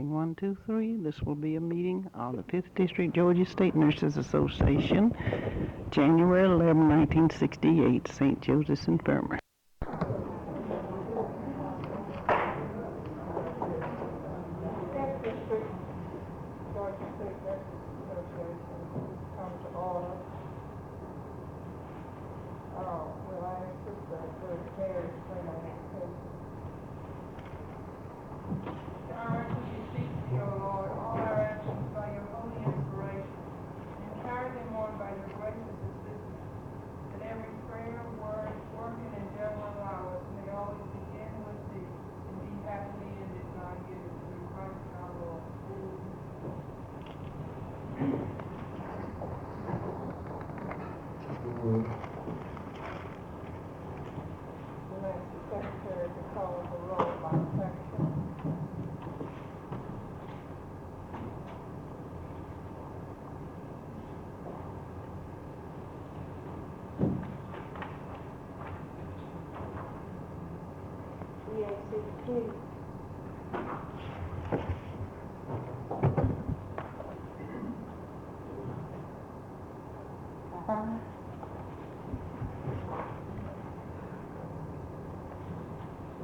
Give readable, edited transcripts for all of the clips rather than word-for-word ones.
Testing 1, 2, 3. This will be a meeting of the 5th District Georgia State Nurses Association, January 11, 1968, St. Joseph's Infirmary.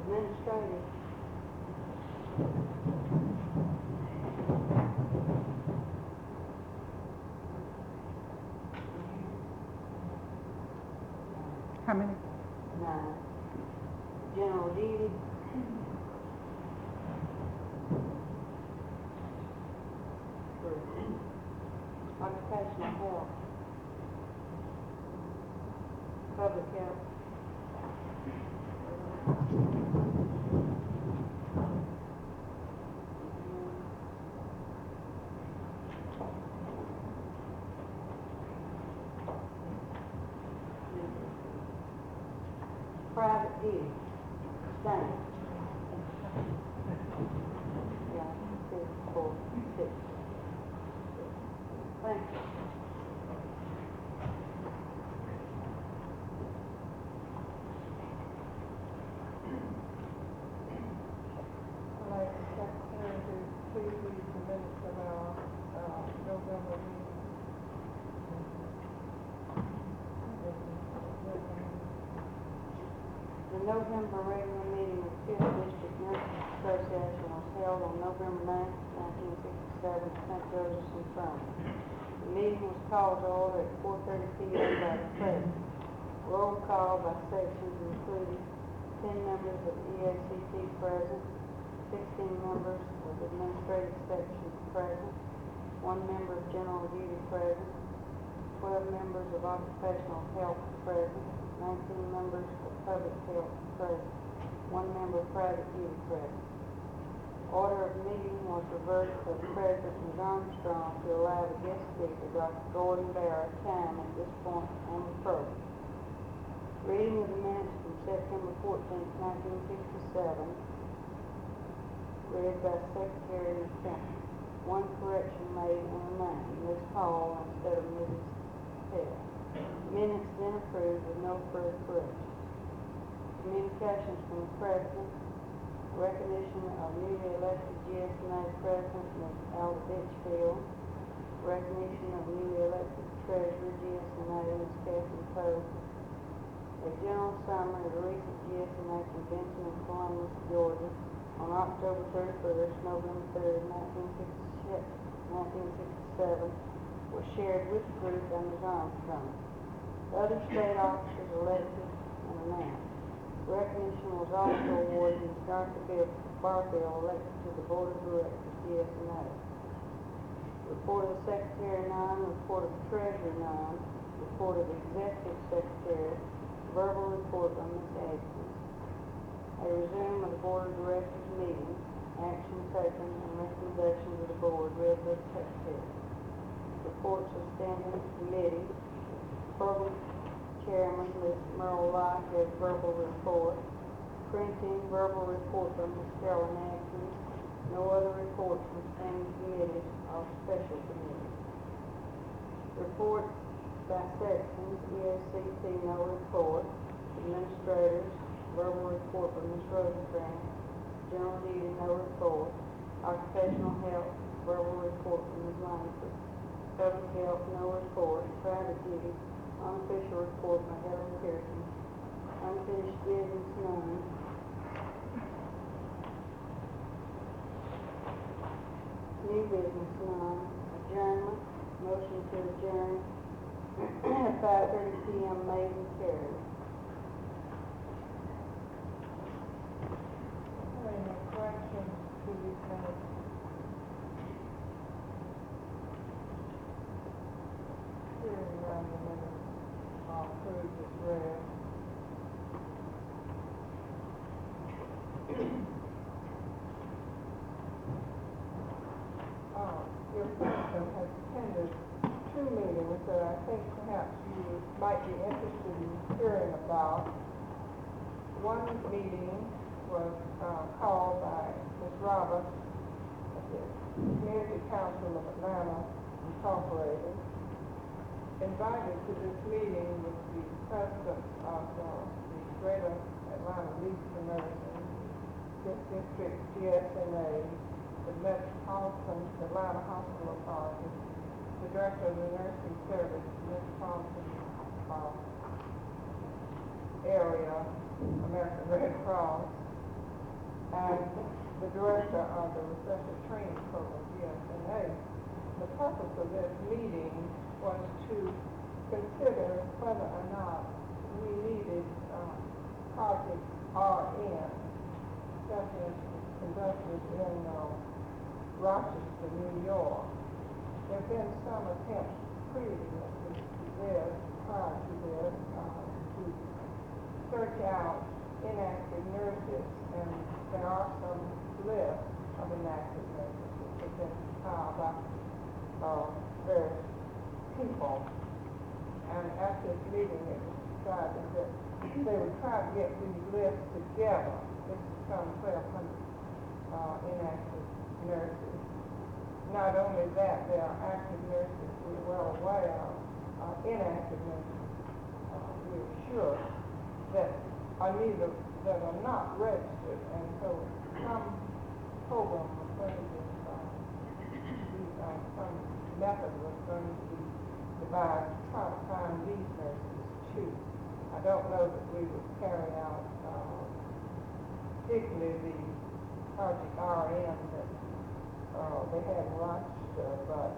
Administrative. How many? 9. General duty. 3. Occupational health. Public health. Private duty. Same. Yeah, 2, 4, 6. Thank you. I'd like the secretary to please read the minutes of our November meeting. The November regular meeting of 5th District Nurses Association was held on November 9, 1967 at St. Joseph's Infirmary. The meeting was called to order at 4:30 p.m. by the president. Roll call by sections included 10 members of EACT present, 16 members of the administrative section present, 1 member of general duty present, 12 members of occupational health present, 19 members of public health present, 1 member of private duty present. Order of meeting was reversed by the President Ms. Armstrong to allow the guest speaker, Dr. Gordon Barrett, time at this point on the program. Reading of the minutes from September 14, 1967, read by Secretary Ms. Kemper. 1 correction made in her name, Ms. Hall instead of Mrs. Hale. Minutes then approved with no further correction. Communications from the President. Recognition of newly elected GSNA President Ms. Alda Ditchfield. Recognition of newly elected Treasurer GSNA Ms. Kathy Poe. A general summary of the recent GSNA convention in Columbus, Georgia on October 31st, November 3rd, 1967 was shared with the group by Ms. Armstrong. The other state officers elected and announced. Recognition was also awarded to Dr. Barfield, elected to the Board of Directors, GSNA. Report of the Secretary, none. Report of the Treasurer, none. Report of the Executive Secretary. Verbal report by Ms. Atkins. A resume of the Board of Directors meeting. Action taken and recommendations of the Board read by the Secretary. Reports of Standing Committee. Program Chairman, Ms. Merle Locke, has verbal report. Printing, verbal report by Ms. Carolyn Atkins. No other reports from standing committees or special committees. Report by sections, EACT, no report. Administrators, verbal report by Ms. Rosencrantz. General duty, no report. occupational health, verbal report from Ms. Langford. Public health, no report. Private duty, unofficial report by Helen Pearson. Unfinished business, none. New business, none. Adjournment, motion to adjourn at 5:30 p.m. made and carried. Any corrections to these minutes? Hearing none, the minutes are approved as read. Your person has attended 2 meetings that I think perhaps you might be interested in hearing about. One meeting was called by Ms. Roberts of the Community Council of Atlanta Incorporated. Invited to this meeting was the president of the Greater Atlanta League for Nursing, this district GSNA, the Metropolitan Atlanta Hospital Authority, the director of the nursing service, Metropolitan area, American Red Cross, and the director of the Refresher Training Program, GSNA. The purpose of this meeting was to consider whether or not we needed Project RN, that is conducted in Rochester, New York. There have been some attempts previously to this, prior to this, to search out inactive nurses, and there are some lists of inactive nurses that have been compiled by various people. And at this meeting, it was decided that they would try to get these lists together. This is some 1,200 inactive nurses. Not only that, there are active nurses we're well aware of, inactive nurses we're sure that are not registered, and so some program was going to be, some method was going to be devised to try to find these nurses too. I don't know that we would carry out particularly the Project RN that they had in Rochester, but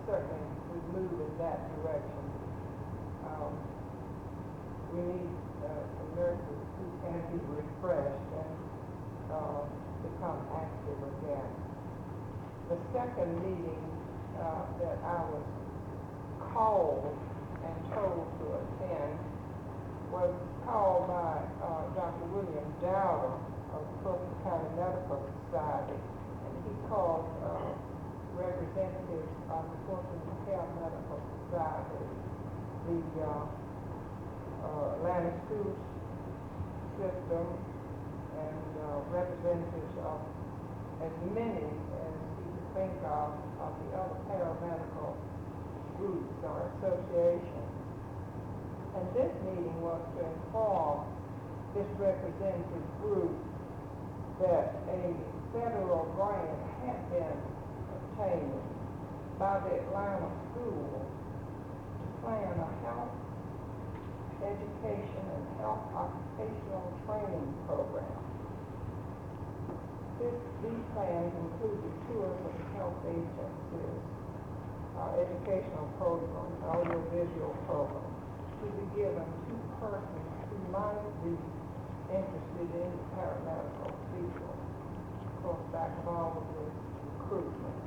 certainly we move in that direction. We need some nurses who can be refreshed and become active again. The second meeting that I was called and told to attend was called by Dr. William Dowder of the Fulton County Medical Society, and he called representatives of the Fulton County Medical Society, the Atlanta School System, and representatives of as many as you could think of the other paramedical groups or associations. And this meeting was to inform this representative group that a federal grant had been obtained by the Atlanta School to plan a health education and health occupational training program. These plans included tours of health agencies, educational programs, audiovisual programs, to be given to persons who might be interested in the paramedical field. Of course, back along with this recruitment.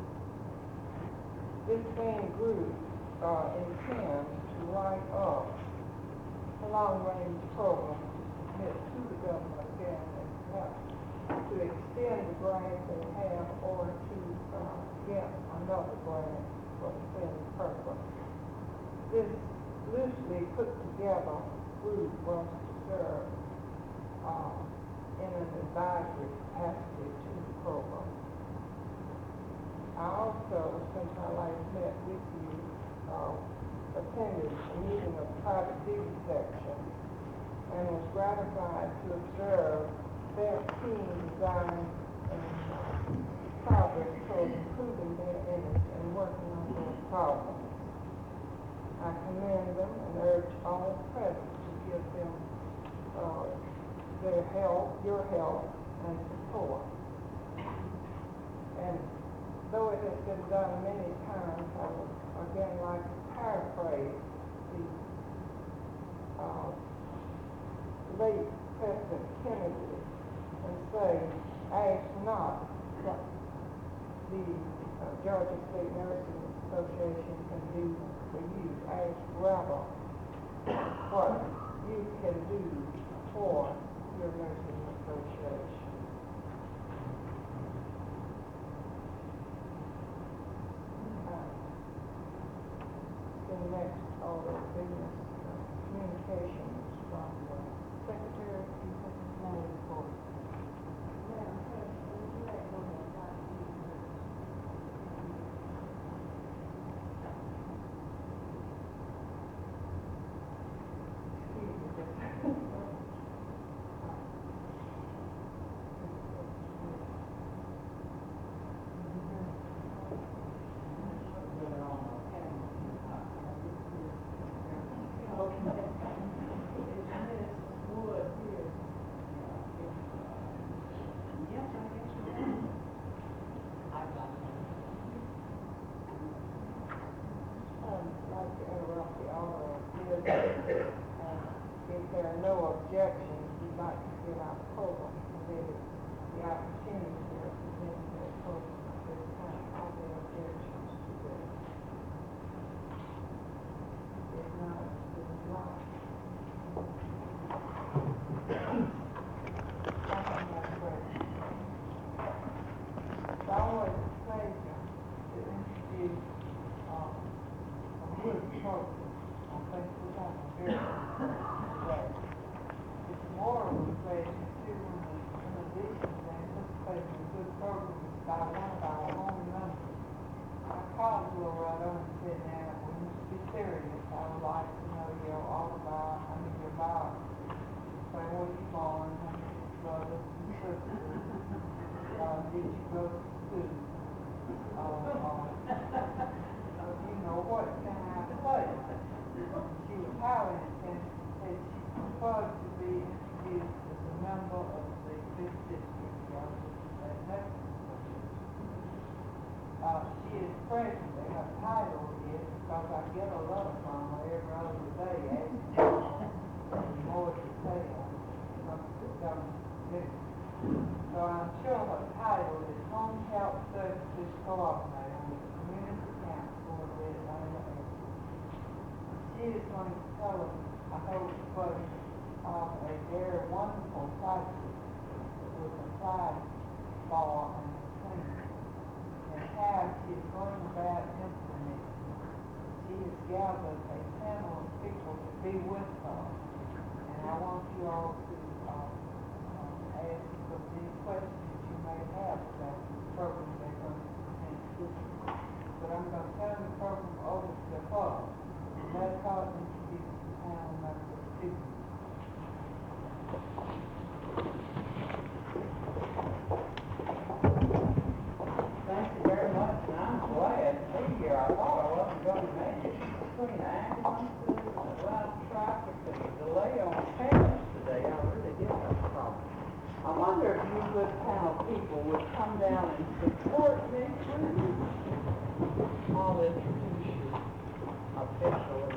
This same group intends to write up a long-range program to submit to the government again, and perhaps to extend the grant they have or to get another grant for the same purpose. This loosely put together group was to serve in an advisory capacity to the program. I also, since I last met with you, attended a meeting of the private duty section and was gratified to observe their team design and progress their help, your help, and support. And though it has been done many times, I would again like to paraphrase the late President Kennedy and say, ask not what the Georgia State Nursing Association can do for you. Ask rather what you can do for your nursing association. The next order of business, communications from the Secretary of Human Resources. If there are no objections, we'd like to give our program committee the opportunity to present their program at this time. Are there objections to this? If not, it is not. It's always a pleasure to introduce a good program. I think we have a very good today. It's more of a pleasure too, in addition to anticipating a good program by one of our own members. My colleague will write on and say, now, we need to be serious. I would like to know your your biography. Say where you born, how many brothers and sisters, did you go to school? You know, what kind of place? She was highly intense and she preferred to be introduced as a member of the 5th District Georgia State Nursing Association. She is presently, her title is, because I get a letter from her every other day asking more detail from the government committee. So I'm sure her title is Home Health Services Coordinator with the Community Council of the Atlanta area. She is going to tell us, I hope, first of a very wonderful crisis that was applied for and clean, and how she is going about implementing. She has gathered a panel of people to be with her, and I want you all to ask some any questions you may have about the program they're going to present to you. But I'm going to turn the program over to her. Let her introduce the panel members to you. Thank you very much, and I'm glad to be here. I thought I wasn't going to make it between ambulances and a lot of traffic and a delay on panels today. I really did have a problem. I wonder if you good panel people would come down and support me, please. I'll introduce you officially.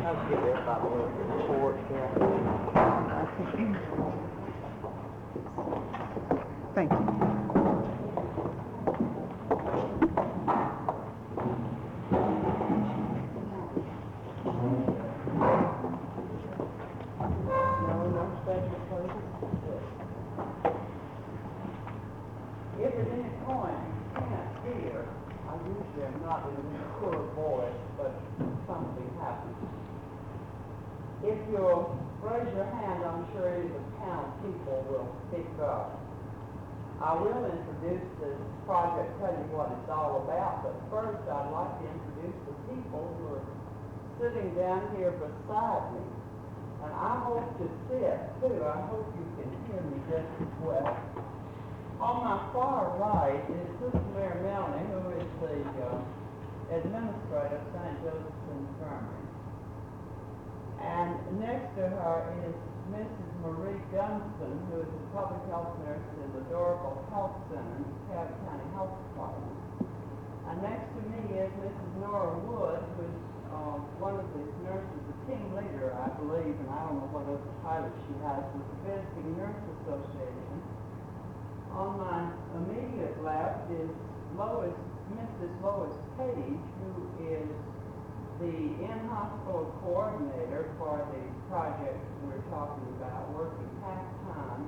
I'll give everybody a little report here. Thank you. If at any point you can't hear, I usually am not in a poor voice, but something happens. If you'll raise your hand, I'm sure any of the panel people will speak up. I will introduce this project, tell you what it's all about, but first I'd like to introduce the people who are sitting down here beside me. And I hope to sit, too. I hope you can hear me just as well. On my far right is Sister Mary Melanie, who is the administrator of St. Joseph's Infirmary. And next to her is Mrs. Marie Gunston, who is a public health nurse in the Dorable Health Center in the DeKalb County Health Department. And next to me is Mrs. Nora Wood, who is one of the nurses, the team leader, I believe, and I don't know what other title she has, with the Visiting Nurse Association. On my immediate left is Mrs. Lois Page, who is the in-hospital coordinator for the project we're talking about, working half-time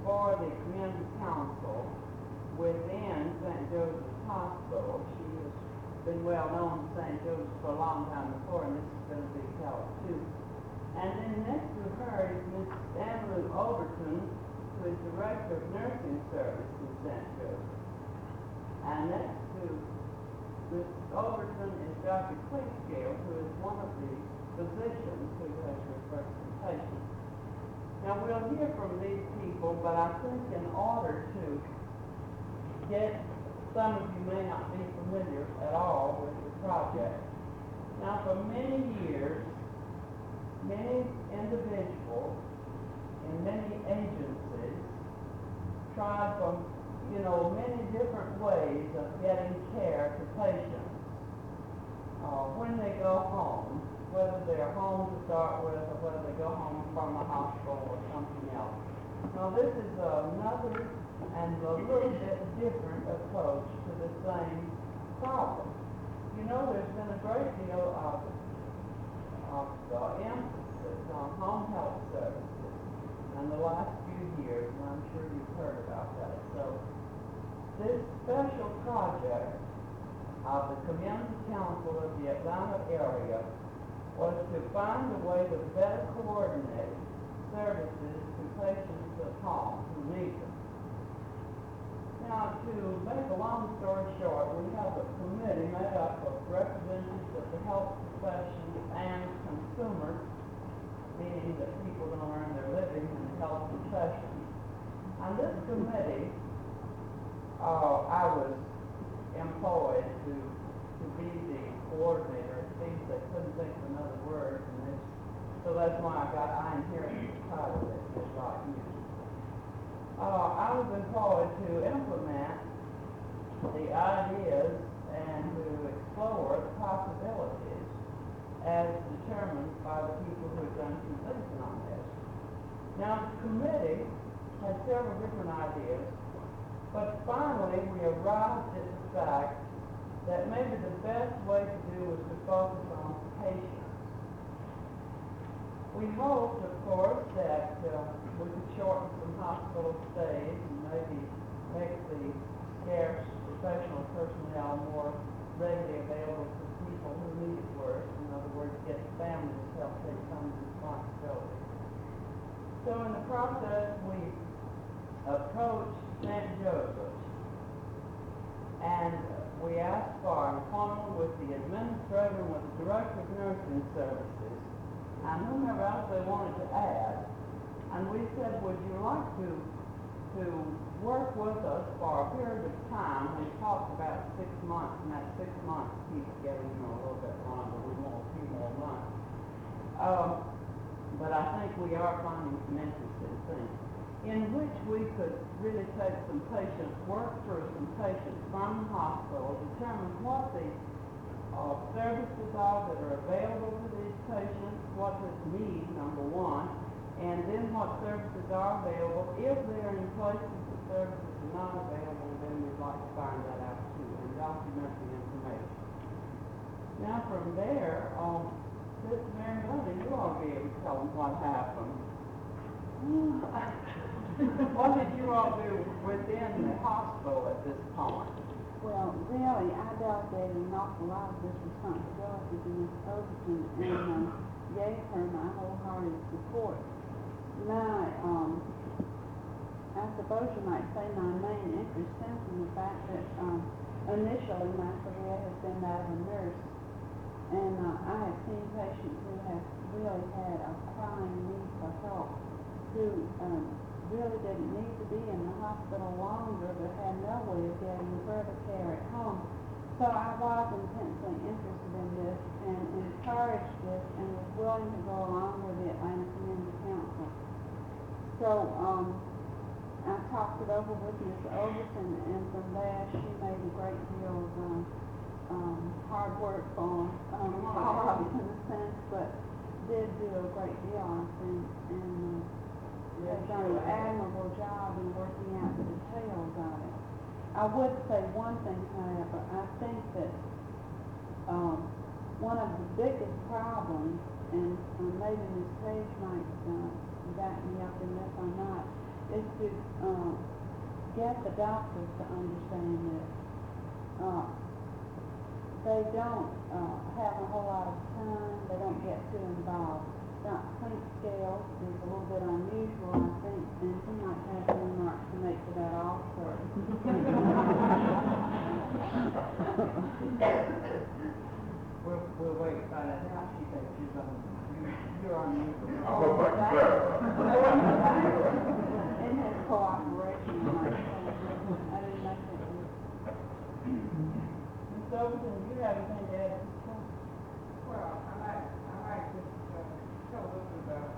for the community council within St. Joseph's Hospital. She has been well known to St. Joseph's for a long time before, and this is going to be help too. And then next to her is Ms. Andrew Overton, who is Director of Nursing Service in St. Joseph. And next to Ms. Overton is Dr. Cleescale, who is one of the physicians who has referred some patients. Now, we'll hear from these people, but I think in order to get, some of you may not be familiar at all with the project. Now, for many years, many individuals in many agencies tried from many different ways of getting care to patients when they go home, whether they're home to start with or whether they go home from the hospital or something else. Now, this is another and a little bit different approach to the same problem. There's been a great deal of emphasis on home health services in the last few years, and I'm sure you've heard about that. So this special project of the Community Council of the Atlanta area was to find a way to better coordinate services to patients at home who need them. Now, to make a long story short, we have a committee made up of representatives of the health profession and consumers, meaning that people don't earn their living in the health profession. And this committee, I was employed to be the coordinator. It seems they couldn't think of another word, so that's why I inherited the title that is like you. I was employed to implement the ideas and to explore the possibilities as determined by the people who had done some thinking on this. Now, the committee had several different ideas, but finally we arrived at the fact that maybe the best way to do was to focus on patients. We hoped, of course, that we could shorten some hospital stays and maybe make the scarce professional personnel more readily available to people who need it worse. In other words, get families to help take some responsibility. So in the process, we approached St. Joseph's and we asked for an appointment with the administrator and with the director of nursing services and whomever else they wanted to add. And we said, would you like to work with us for a period of time? We talked about 6 months, and that 6 months keeps getting a little bit longer. We want a few more months. But I think we are finding some interesting things in which we could really take some patients, work through some patients from the hospital, determine what the services are that are available to these patients, what this need, number one, and then what services are available. If they're in places the services are not available, then we'd like to find that out too and document the information. Now from there, Sister Mary Lundy, you all be able to tell them what happened. What did you all do within the hospital at this point? Well, really, I delegated an awful lot of this responsibility to Ms. Overton and gave her my wholehearted support. I suppose you might say my main interest stems from the fact that initially my career has been that of a nurse, and I have seen patients who have really had a crying need for help, who really didn't need to be in the hospital longer but had no way of getting further care at home. So So I was intensely interested in this and encouraged this and was willing to go along with the Atlanta Community Council. So, I talked it over with Ms. Overton, and from there, she made a great deal of, hard work for, all of us in a sense, but did do a great deal, I think, and, has done an admirable job in working out the details of it. I would say one thing, however, I think that, one of the biggest problems, and maybe Ms. Page might, back me up in this or not, is to, get the doctors to understand this. They don't, have a whole lot of time, they don't get too involved. Dr. Clink's scale is a little bit unusual, I think, and he might have some remarks to make to that also. We'll wait and find out how she thinks you're on mute. In his cooperation, I might say. I didn't make it. Ms. Overton, do you have anything to add? Well, I might just tell a little bit about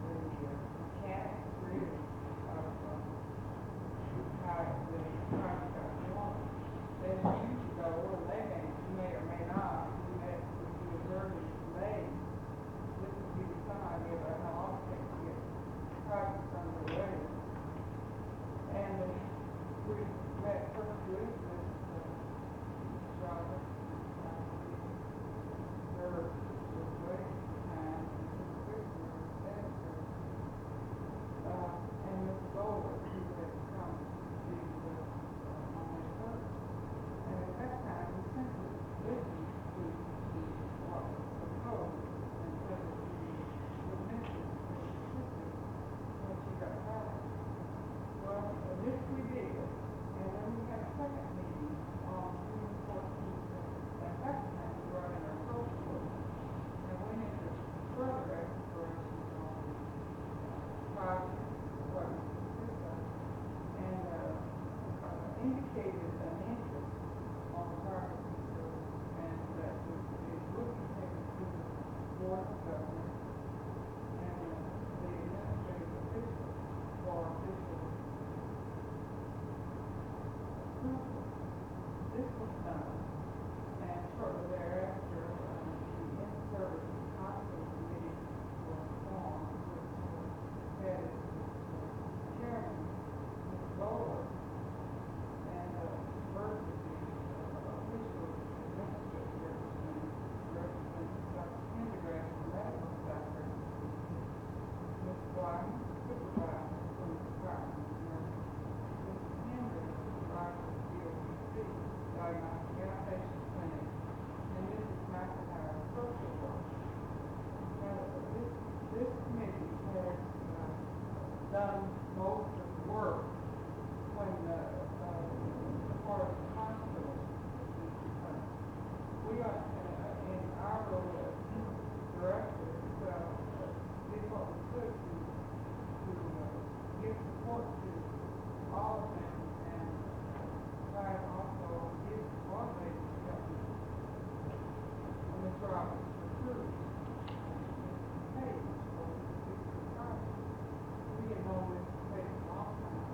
the mechanics, really, of how the project got going. As you used to go, or they may or may not, we met with you as early as May. This would give you some idea about how long it takes to get projects underway. And we met first with Robert. There was waiting time, and Ms. Bowler, who had come to on my first. And at that time, we simply listened to what was proposed and said that we would mention the system when she got hired. Well, this we did, and then we had a second meeting on June 14th. At that time, we brought in our social worker and went into further explorations on the project, what was the system, and indicated an interest on the part of people, and that it would be taken to the Board of Governors and the administrative officials for official approval. This was done, and shortly thereafter, the in-service hospital committee was formed, which was headed chairman, Ms. Bowler, and first of the official administrative representatives, Dr. Pendergrass, the medical doctor, Ms. White, supervisor from the department of nursing, Mrs. Henry, supervisor of the DOPC, diagnostic outpatient clinic, and Mrs. McIntyre, social worker. Now, this committee has done most of the work when as far as the hospital is concerned. We are in our role as director, did what we could to give support to all of them and try to also give broad-based help. Ms. Roberts recruited Mrs. Page for this particular project. We had known Mrs. Page a long time.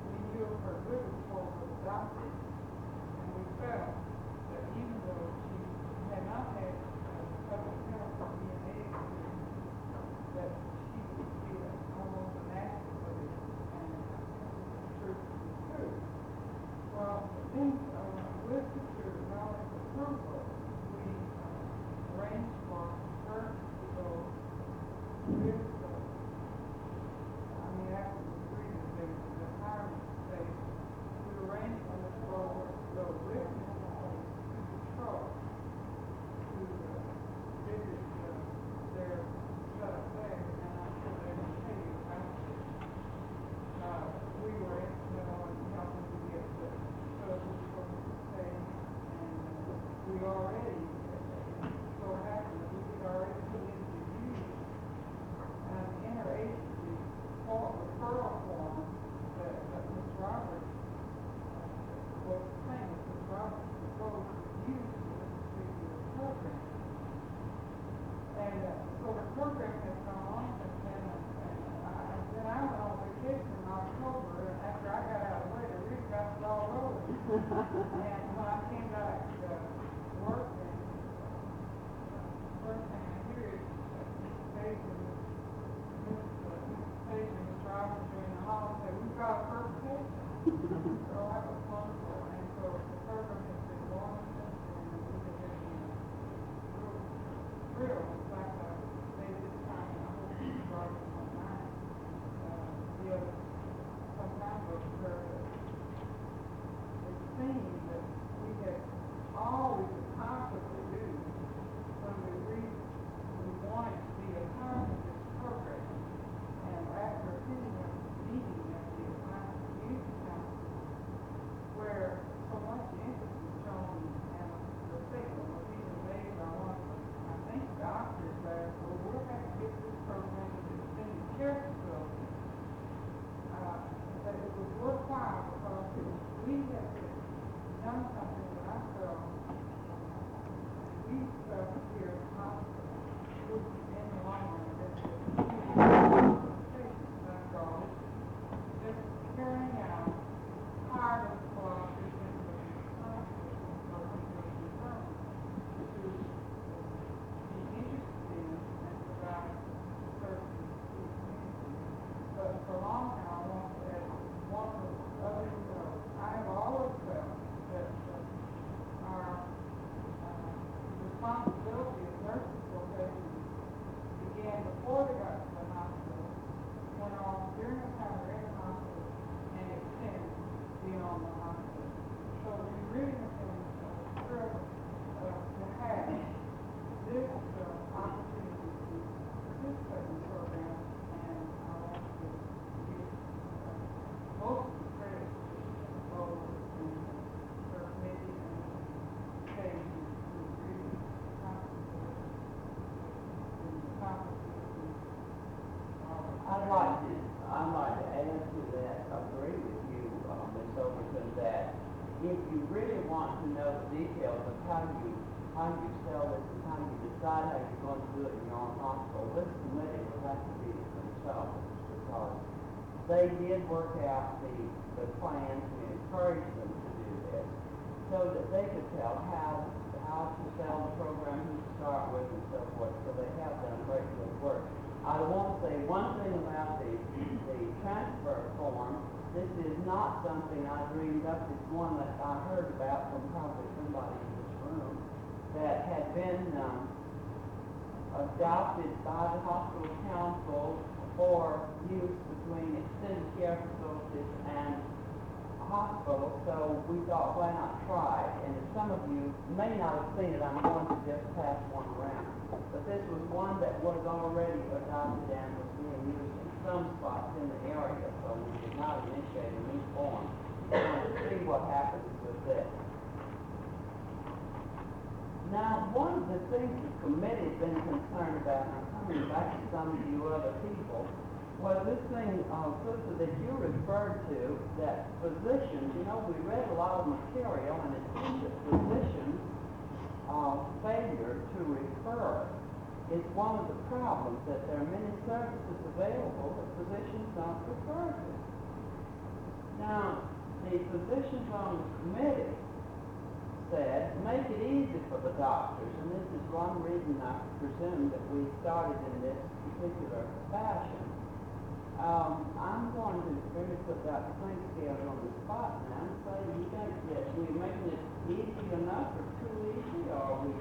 We knew of her good before she was adopted, and we felt that even though she had not had public health or DNA experience, that she would be almost an asset for this, and the truth is true. Well, then with Mr. Knowledge approval, we arranged for her to go with after the agreement, there was the hiring stage. We arranged for Ms. Bowler to go with Ms. Page to Detroit to visit their setup there, and I'm sure they will tell you about it. We were instrumental in helping to get the facilities for Mrs. Page, and we already, so happened that we had already put into use an interagency referral form that Ms. Roberts program. And so the program has gone on since then, then I went on vacation in October, and after I got out of the way, the reef got it all rolling. And when I came back to work, and first thing I hear is Paige and Mr. Roberts during the hall say, we've got a first patient. So that was wonderful, and so the program has been going since then, and we've been getting real thrilled. In fact, they this time, I hope it's starting on mine, the other, some time ago, where it seemed that we had all we could possibly do when we wanted to be a part of this program. And after attending a meeting at the Atlanta Community Council, where so much interest was shown, and the statement was even made by one of the, I think, doctors there, well, we're going to get this program to the extended care facility. That it was worthwhile because we had done something that I felt we felt here at the hospital would be in the long run that that's all. Just carrying out part of the cooperation with the hospital to be interested in and provide services to the community. But for long now, I want to add one of the other, I have always felt that our responsibility as nurses profession began before they got to the hospital, went on during the time they're in the hospital, and extended beyond the hospital. So we really have been thrilled to have this opportunity to participate in the program, and I want to give most of the credit to both the committee and Paige who really concentrated in the competency. I'd like to add to that, agree with you, Ms. Overton, that if you really want to know the details of how you sell this and how you decide how you're going to do it in your own hospital, this committee will have to be the consultants, because they did work out the plans and encourage them to do this so that they could tell how to sell the program, who to start with, and so forth. So they have done a great deal of work. I want to say one thing about the transfer form. This is not something I dreamed up. It's one that I heard about from probably somebody in this room that had been adopted by the hospital council for use between extended care facilities and hospitals. So we thought, why not try it? And if some of you may not have seen it, I'm going to just pass one around. But this was one that was already adopted and was being used in some spots in the area, so we did not initiate a new form. We wanted to see what happens with this. Now, one of the things the committee's been concerned about, and I'm coming back to some of you other people, was this thing, Susan, that you referred to, that physicians, we read a lot of material, and it seems that physicians' failure to refer is one of the problems, that there are many services available that physicians don't refer to. Now, the physicians on the committee said, make it easy for the doctors, and this is one reason I presume that we started in this particular fashion. I'm going to really put that thing together on the spot now and say, you think that we're making it easy enough or too easy, or are we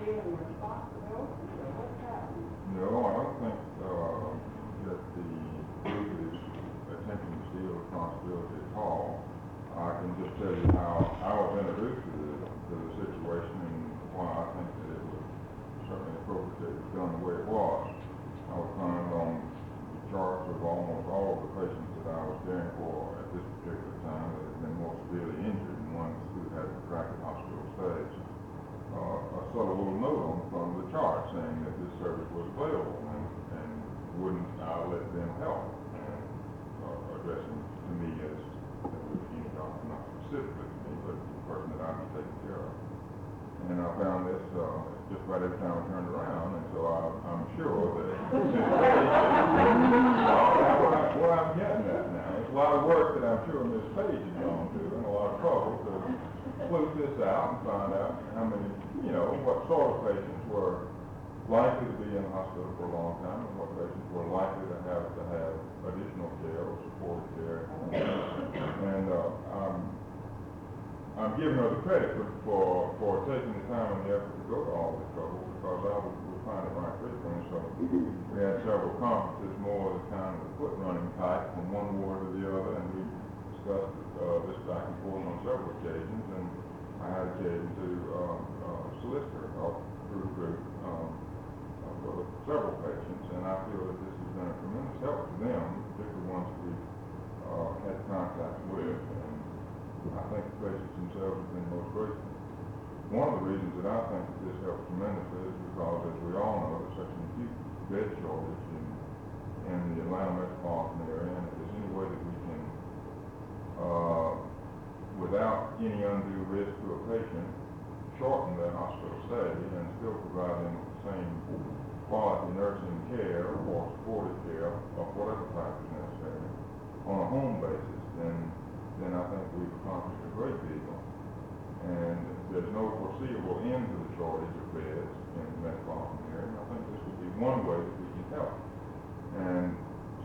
feeling responsibility, or what's happening? No, I don't think that the group is attempting to steal responsibility at all. I can just tell you how I was introduced to the situation and why I think that it was certainly appropriate that it was done the way it was. I was found on the charts of almost all of the patients that I was caring for at this particular time that had been more severely injured and ones who had protracted hospital stays. A subtle little note on the chart saying that this service was available and wouldn't I let them help, and addressing to me as any doctor, not specifically to me, but the person that I'd be taking care of. And I found this just about every time I turned around, and so I'm sure that what I'm getting at now, it's a lot of work that I'm sure Miss Page has gone through, and a lot of trouble to flip this out and find out how many, what sort of patients were likely to be in the hospital for a long time, and what patients were likely to have additional care or supportive care. And I'm giving her the credit for taking the time and the effort to go to all this trouble, because I would find it right frequently. So we had several conferences, more of the kind of the foot running type from one ward to the other, and we discussed this back and forth on several occasions, and I had occasion to solicit her through the group for several patients, and I feel that this has been a tremendous help to them, particularly ones we've had contact with, and I think the patients themselves have been most grateful. One of the reasons that I think that this helps tremendously is because, as we all know, there's such an acute bed shortage in the Atlanta metropolitan area, and if there's any way that we can, without any undue risk to a patient, shorten their hospital stay and still provide them with the same quality nursing care or supportive care of whatever type is necessary on a home basis, then I think we've accomplished a great deal. And there's no foreseeable end to the shortage of beds in the metropolitan area, and I think this would be one way that we can help. And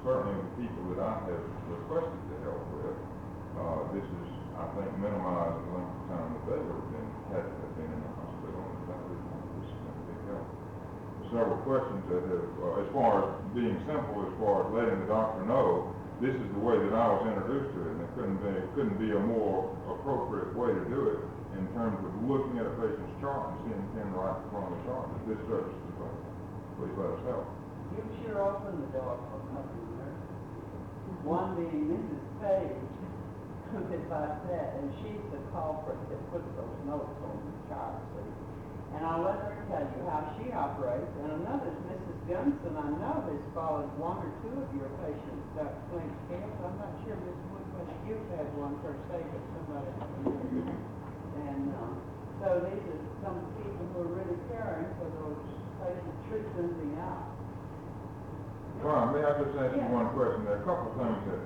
certainly the people that I have requested to help with, this is, I think, minimizing the length of time that they would have been in the hospital, and that would this has been a big help. Several questions that have, as far as being simple, as far as letting the doctor know, this is the way that I was introduced to it, and it couldn't be a more appropriate way to do it in terms of looking at a patient's chart and seeing him right in front of the chart. This service is available. Please let us help. You sure opened the door for a couple of nurses. One being Mrs. Page, who advised that, and she's the culprit that puts those notes on the chart, see. And I'll let her tell you how she operates. And another is Mrs. Gunson. I know has followed one or two of your patients, Dr. Flint Scales. I'm not sure Miss Woodward, you've had one per se, but somebody. And so these are some people who are really caring for those patients, treating out. Ron, may I just ask you one question? There are a couple of things that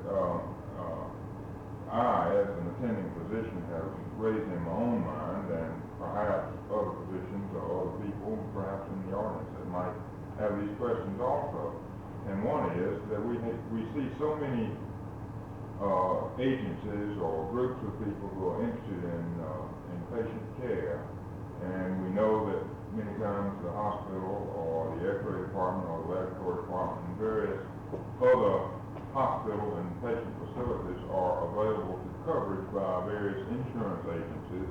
I, as an attending physician, have raised in my own mind, and perhaps other physicians or other people, perhaps in the audience, that might have these questions also. And one is that we see so many agencies or groups of people who are interested in patient care, and we know that many times the hospital or the X-ray department or the laboratory department and various other hospital and patient facilities are available to coverage by various insurance agencies,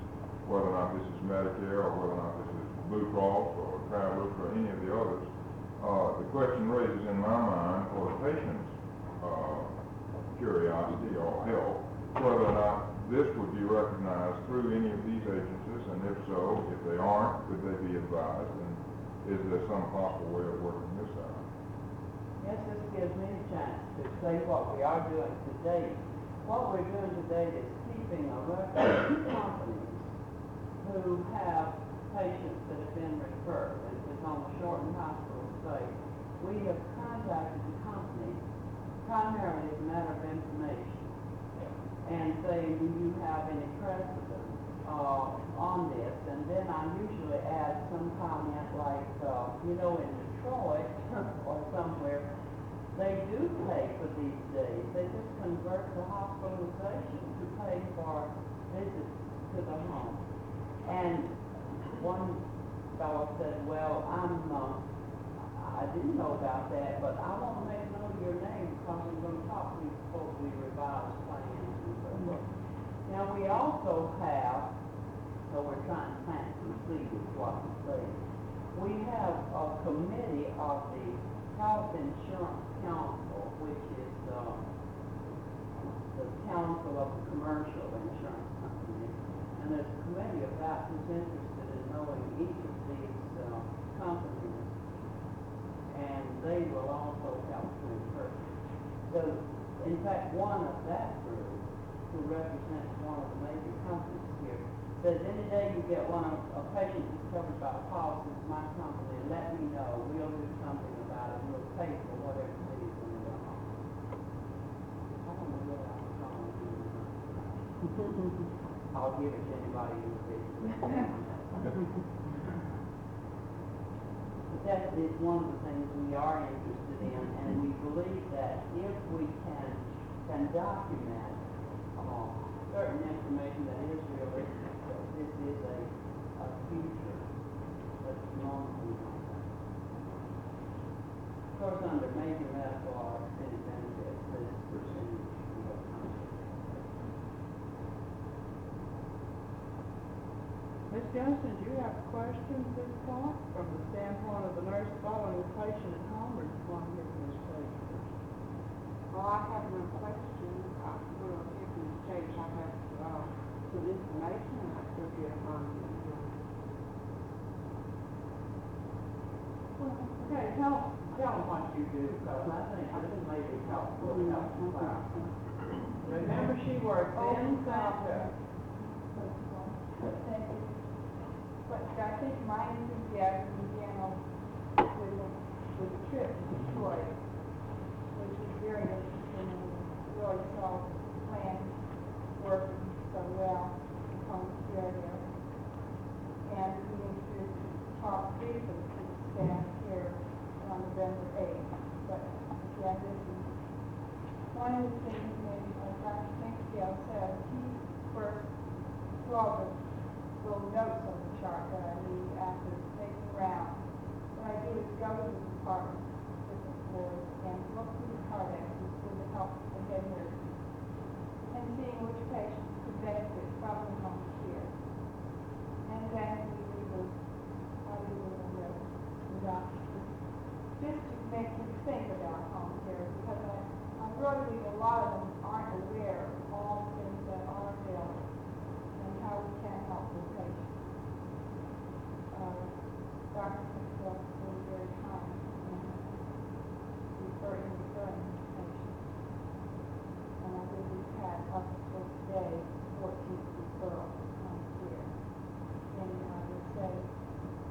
whether or not this is Medicare or whether or not this is Blue Cross or Travelers or any of the others. The question raises in my mind, for the patient's curiosity or help, whether or not this would be recognized through any of these agencies, and if so, if they aren't, could they be advised, and is there some possible way of working this out? Yes, this gives me a chance to say what we are doing today. What we're doing today is keeping a record of companies who have patients that have been referred and is on the shortened hospital stay. We have contacted the company primarily as a matter of information and saying, do you have any precedent on this? And then I usually add some comment like, in Detroit or somewhere, they do pay for these days. They just convert the hospitalization to pay for visits to the home. And one fellow said, well, I didn't know about that, but I want to make note of your name because we're going to talk to you before we revise plans and so forth. Now, we also have, so we're trying to plant some seeds, is what I'm saying. We have a committee of the Health Insurance Council, which is the council of the commercial insurance companies. And there's a committee of that who's interested in knowing each of these companies, and they will also help to interpret. So, in fact, one of that group, who represents one of the major companies here, says any day you get a patient that's covered by a policy with my company, let me know, we'll do something about it, we'll pay for whatever it is when they go home. I don't know what I'm calling you. I'll give it to anybody who will be. But that is one of the things we are interested in, and we believe that if we can document certain information that is realistic, that this is a future that's normally not done. Of course, under major medical or extended benefits, this percentage will come. Ms. Johnson, do you have questions at this point from the standpoint of the nurse following the patient at home, or do you want to hear from Ms. Page first? Well, I have no questions. I'm going to give you the stage. I have some information and I still get on Okay, tell them what you do, because I think this may be helpful to help you out. Remember, she works in Santa. But I think my enthusiasm began with the trip to Detroit, which was very interesting, and really saw the plan working so well on here. And we introduced talk briefly to the staff here on November 8th. But again, this is one of the things that Dr. Kingsdale said. He first saw the little notes on the chart that I need after taking around. What I do is go to the department, different floors, and look through the cardexes with the help of the head nurse, and seeing which patients could benefit from the home care. And then we do the doctors, just to make them think about home care, because I really think a lot of them aren't aware of all the things that are available and how we can help the patient. Dr. Kingsdale was very kind in referring the patient. And I think we've had up until today 14 referrals from here. And I would say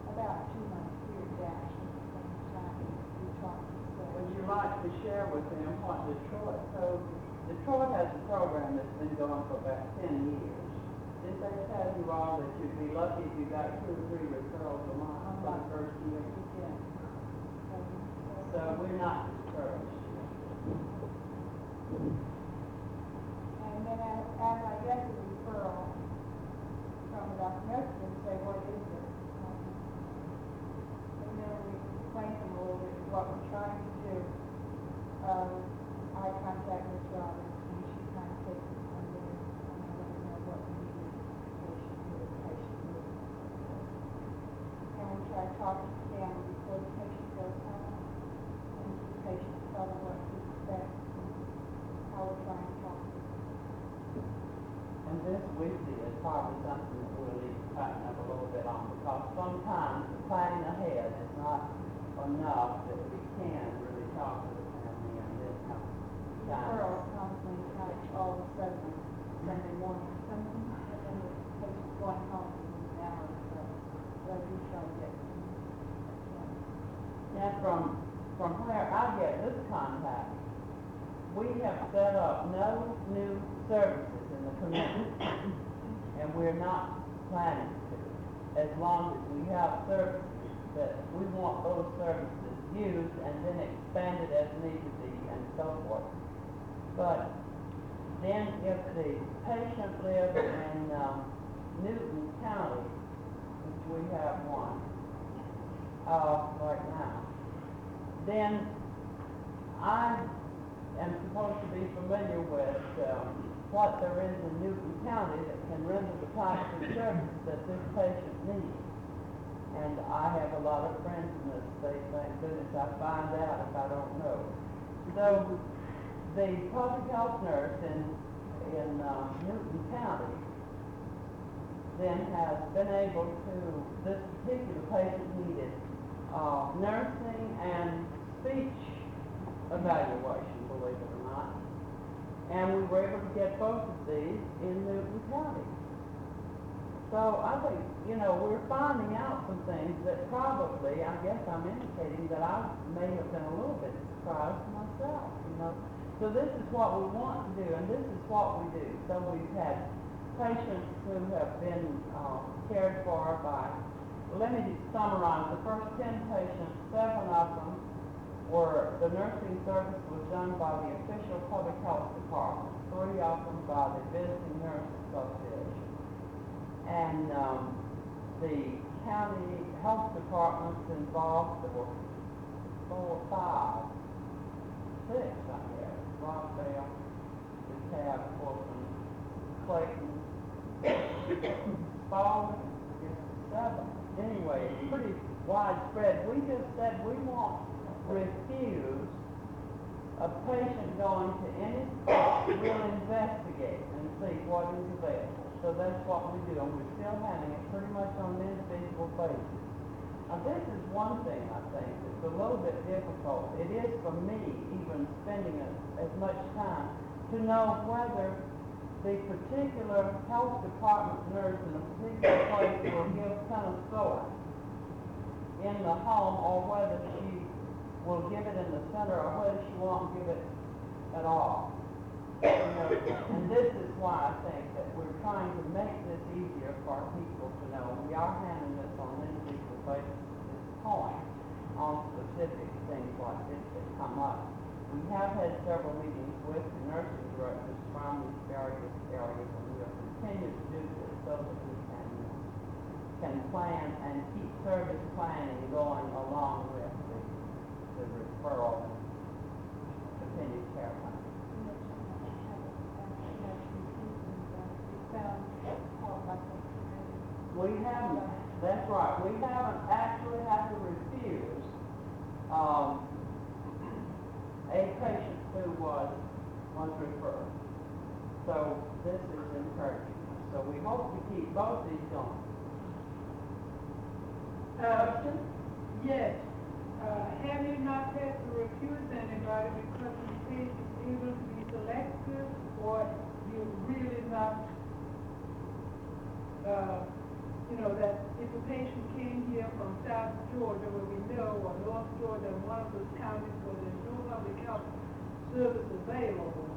about 2 months here down from the time we talked to Would you like to share with them what Detroit told you? Detroit has a program that's been going for about 10 years. Did they tell you all that you'd be lucky if you got 2 or 3 referrals a month for the first year? So we're not discouraged. And then as I get the referral from Dr. Nelson, say, what is it? And then we explain to them a little bit what we're trying to do. I contact Ms. Roberts, and she kind of takes it from there, and I let her know what we need, patient needs. And we try to talk to the family before the patient goes home, and the patient tell them what to expect, and how we're trying to talk to them. And this we see is probably something that we'll need to tighten up a little bit on, because sometimes planning ahead is not enough that we can really talk to the family in this kind of time. Referrals comes when you have all of a sudden Sunday morning, something, and then the patient's going home in an hour or so. So I do try to get them. And from where I get this contact, we have set up no new services in the community, and we're not planning to, as long as we have services that we want those services used and then expanded as need to be and so forth. But then if the patient lives in Newton County, which we have one right now, then I am supposed to be familiar with what there is in Newton County that can render the types of services that this patient needs. And I have a lot of friends in this state, thank goodness I find out if I don't know. So the public health nurse in Newton County then has been able to, this particular patient needed nursing and speech evaluation, believe it or not. And we were able to get both of these in Newton County. So I think, we're finding out some things that probably, I guess I'm indicating that I may have been a little bit surprised myself. So this is what we want to do, and this is what we do. So we've had patients who have been cared for by, let me just summarize, the first 10 patients, 7 of them the nursing service was done by the official public health department, 3 of them by the Visiting Nurse Association. And the county health departments involved, there were 4 or 5, 6, I guess, Rockdale, DeKalb, Fulton, Clayton, Spalding, I guess 7. Anyway, it's pretty widespread. We just said we won't refuse a patient going to any spot. We'll investigate and see what is available. So that's what we do, and we're still handling it pretty much on an individual basis. Now, this is one thing I think that's a little bit difficult. It is for me, even spending as much time, to know whether the particular health department nurse in a particular place will give penicillin in the home, or whether she will give it in the center, or whether she won't give it at all. And this is why I think that we're trying to make this easier for people to know. We are handling this on an individual basis at this point on specific things like this that come up. We have had several meetings with the nursing directors from these various areas, and we will continue to do this so that we can plan and keep service planning going along with the referral and continued care plan. We haven't, that's right, we haven't actually had to refuse a patient who was referred. So this is encouraging. So we hope to keep both these going. Yes. Have you not had to refuse anybody because the patient is able to be selective, or you're really not, that if a patient came here from South Georgia, where we know, or North Georgia, one of those counties where there's no public health service available,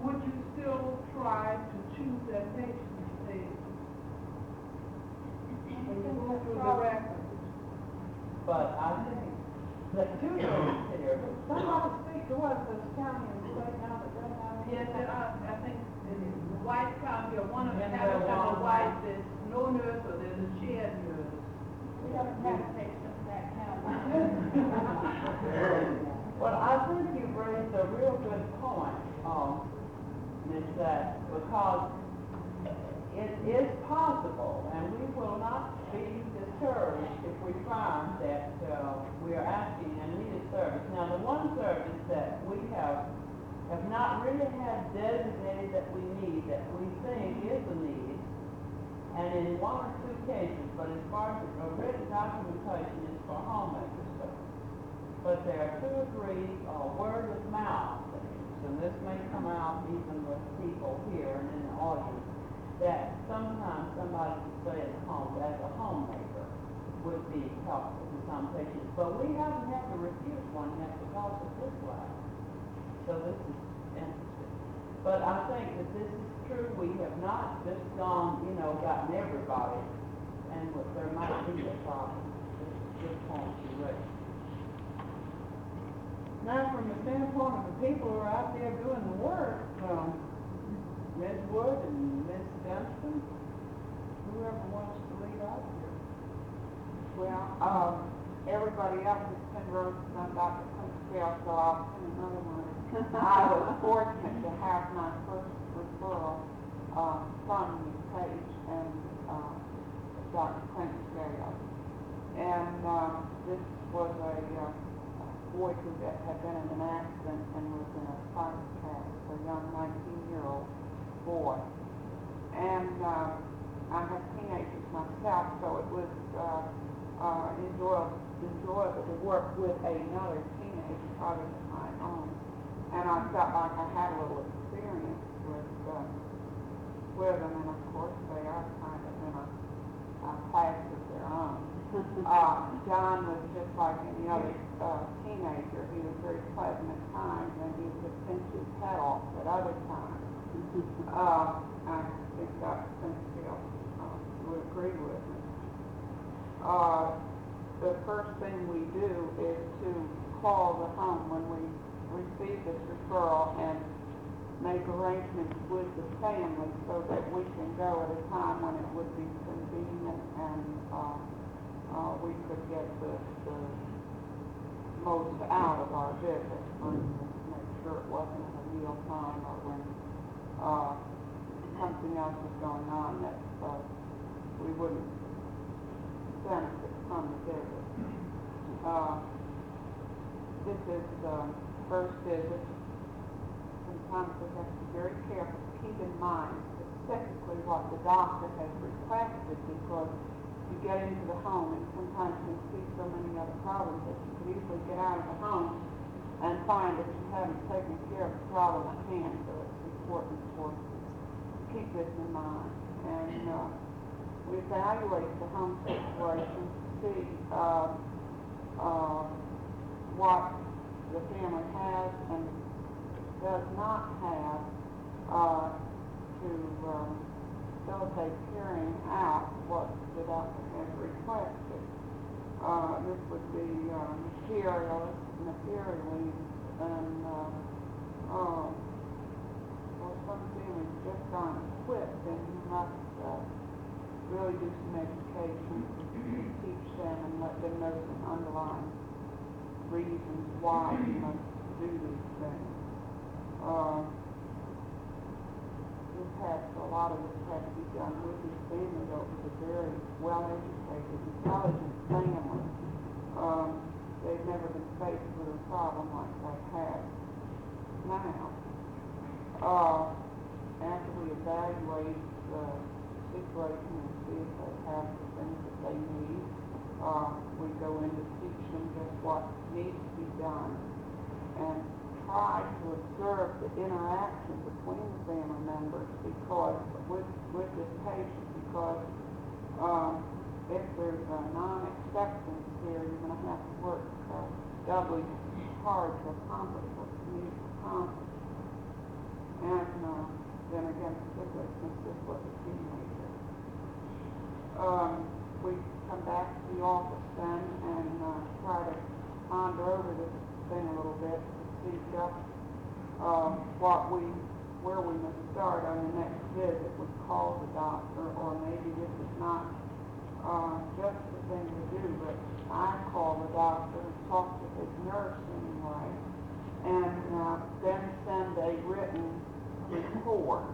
would you still try to choose that patient instead? When you go through the records. But I think the two things here, somebody speak to us, this county and state now that doesn't have any. Yes, I think in White County, or one of the And counties the on one- White, there's no nurse, or there's a shared nurse. We haven't had a patient in that county. Well, I think you've raised a real good point, Ms. Sachs, because it is possible, and we will not be discouraged if we find that we are asking and need a service. Now, the one service that we have not really had designated that we need, that we think is a need, and in 1 or 2 cases, but as far as the written documentation is for homemaker service. But there are 2 or 3 word of mouth things, and this may come out even with people here and in the audience, that sometimes somebody can stay at home as a homemaker would be helpful to some patients. But we haven't had to refuse one yet because of this lab. So this is interesting. But I think that this is true. We have not just gone, gotten everybody, and there might be a problem. This is a good point you raised. Now, from the standpoint of the people who are out there doing the work, Ms. Wood and Ms. Dunstan, whoever wants to lead off here. Well, everybody else has been wrote on Dr. Kunzfeld, so I'll send another one. I was fortunate to have my first referral from Ms. Page and Dr. Kunzfeld. And this was a boy who had been in an accident and was in a private cast, a young 19-year-old boy. And I have teenagers myself, so it was enjoyable to work with another teenager other than my own. And I felt like I had a little experience with them, and of course they are kind of in a passed as their own. John was just like any other teenager. He was very pleasant at times, and he would pinch his head off at other times. I think Dr. Finsfield would agree with me. The first thing we do is to call the home when we receive this referral and make arrangements with the family so that we can go at a time when it would be convenient and we could get the most out of our visit. For instance, make sure it wasn't at a meal time or when something else was going on that we wouldn't benefit from the visit. This is the first visit. Sometimes we have to be very careful to keep in mind specifically what the doctor has requested, because you get into the home and sometimes you see so many other problems that you could easily get out of the home and find that you haven't taken care of the problem at hand. So it's important to keep this in mind. And we evaluate the home situation to see what the family has and does not have to facilitate carrying out what the doctor has requested. This would be materially, and well, some families just aren't equipped, and you must really do some education to teach them and let them know some underlying reasons why you must do these things. A lot of this had to be done with his family, though it was a very well-educated, intelligent family. They've never been faced with a problem like they have now. After we evaluate the situation and see if they have the things that they need, we go in to teach them just what needs to be done and try to observe the interaction between the family members because with this patient, because if there's a non-acceptance here, you're going to have to work doubly hard to accomplish what you need to accomplish. And then again, particularly since this was a teenager. We come back to the office then and try to ponder over this thing a little bit to see just where we must start on the next visit. We call the doctor, or maybe this is not just the thing to do, but I call the doctor and talk to his nurse anyway, and then send a written report.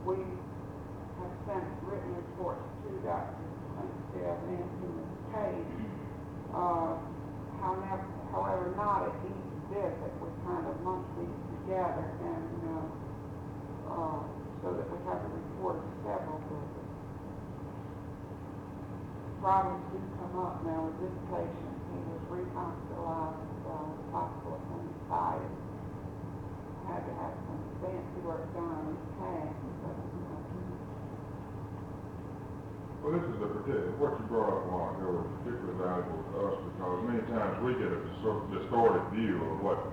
We have sent written reports to Dr. Finsfield and to Ms. Page. However, not at each visit. We kind of lump these together, and so that we have a report of several visits. Problems do come up now with this patient. He was re-hospitalized at the hospital appendicitis. Had to have some fancy work done on his past. Well, this is what you brought up a while ago is particularly valuable to us because many times we get a sort of distorted view of what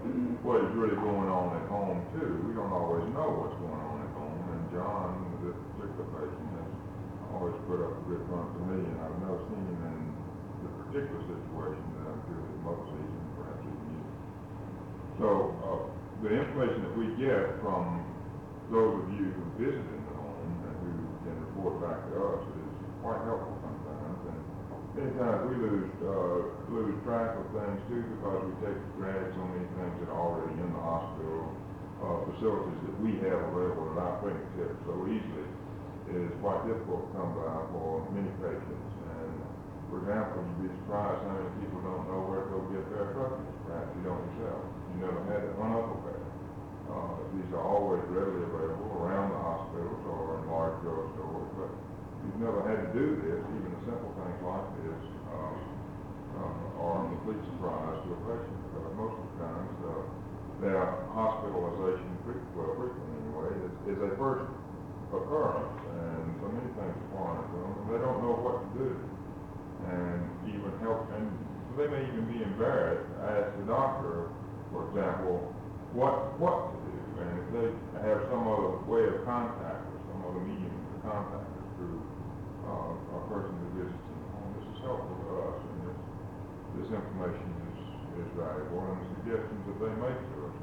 is really going on at home too. We don't always know what's going on at home, and John, this particular patient, has always put up a good front to me, and I've never seen him in the particular situation that I'm doing with most season, perhaps even you. So the information that we get from those of you who visit in the home and who can report back to us is quite helpful sometimes, and many times we lose track of things too because we take for granted so many things that are already in the hospital facilities that we have available at our fingertips so easily. It is quite difficult to come by for many patients, and for example, you'd be surprised how many people don't know where to go get their crutches. Perhaps you don't yourself. You never had to run up a pair. These are always readily available around the hospitals or in large drugstores, but you've never had to do this. Even the simple things like this are a complete surprise to a patient because most of the times their hospitalization, frequently anyway, is a first occurrence, and so many things apply to them, and they don't know what to do. And even help, and so they may even be embarrassed to ask the doctor, for example, what to do. And if they have some other way of contact or some other medium to contact us through a person who visits in the home, this is helpful to us, and this information is valuable, and the suggestions that they make to us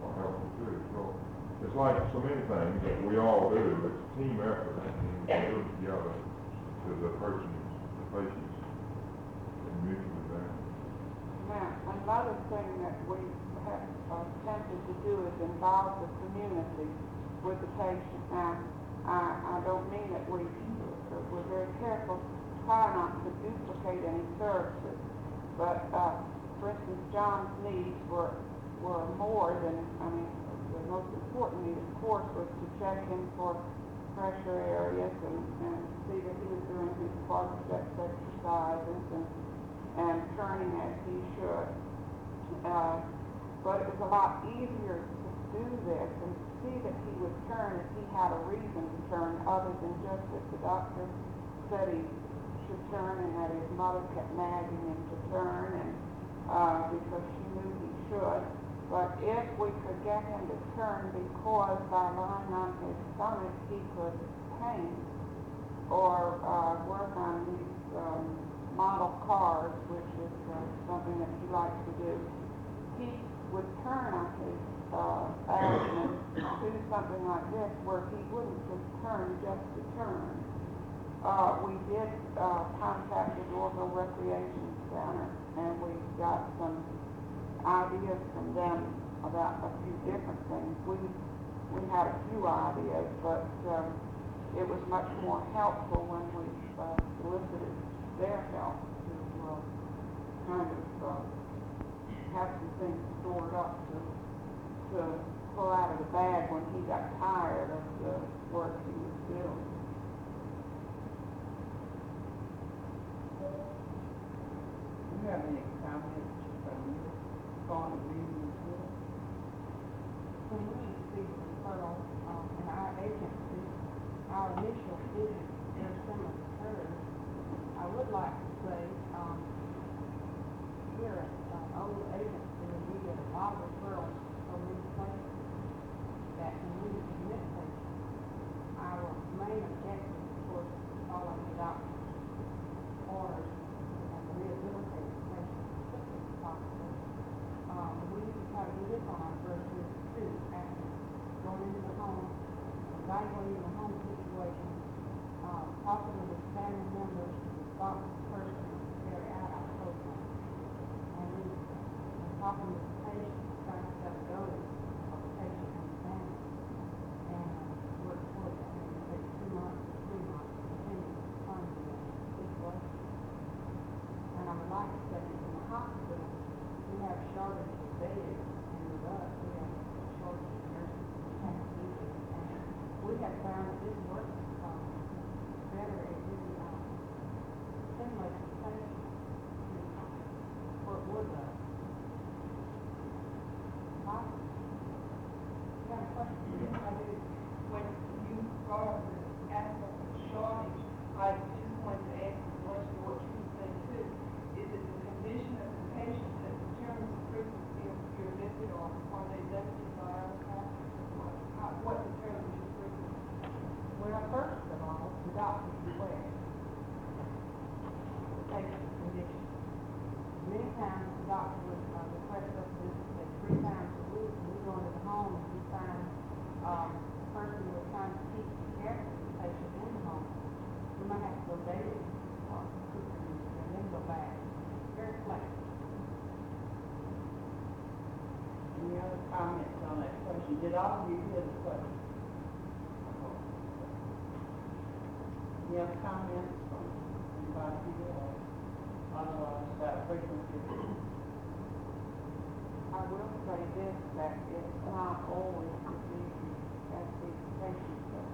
are helpful too. So it's like so many things that we all do. It's a team effort, and we do it together to the patients, and mutually benefit. Now, another thing that we have attempted to do is involve the community with the patient. Now, I don't mean that we're very careful, try not to duplicate any services, but for instance, John's needs were more than, the most important need, of course, was to check in for pressure areas and see that he was doing his quadriceps exercises and turning as he should. But it was a lot easier to do this and to see that he would turn if he had a reason to turn, other than just that the doctor said he should turn and that his mother kept nagging him to turn, and because she knew he should. But if we could get him to turn because by lying on his stomach he could paint or work on these model cars, which is something that he likes to do, he would turn on his abdomen to something like this, where he wouldn't just turn just to turn. We did contact the Dorville Recreation Center, and we got some ideas from them about a few different things. We had a few ideas, but it was much more helpful when we solicited their help to kind of have some things stored up to pull out of the bag when he got tired of the work he was doing. Do you have any comments from your phone reading this? When we received the referral in our agency, our initial visit very similar to hers. I would like to say, here at old agency, we get a lot of referrals from these places that when we admit patients, our main objective, of course, is following the doctor's orders and rehabilitating the patient as quickly as possible. We usually try to do this on our first visit too, after going into the home, evaluating the home situation, talking with the family members, the responsible person to carry out our program, and then talking with the patient, trying to set a goal of the patient and the family, and work towards that. Maybe it takes 2 months or 3 months, depending on the situation. And I would like to say that in the hospital, we have shortage of beds, and with us, we have a shortage of nurses and technicians, and we have found that this works better if we stimulate the patient to work with us. You have a question? Yes, I do. When you brought up the aspect of shortage, I just wanted to ask the question what you said too. Is it the condition of the patient that determines the frequency of your visit, or are they limited by other factors? What determines your frequency? Well, first of all, the doctor's aware of the patient's condition. Many times the doctor would request us to visit 3 times a week, and we go into the home and we find the person who is trying to keep care of the patient in the home. We might have to go daily and then go back. Very flexible. Any other comments on that question? Did all of you hear the question? Any other comments from anybody here or otherwise about frequency? I will say this, that it's not always as easy as these patients that,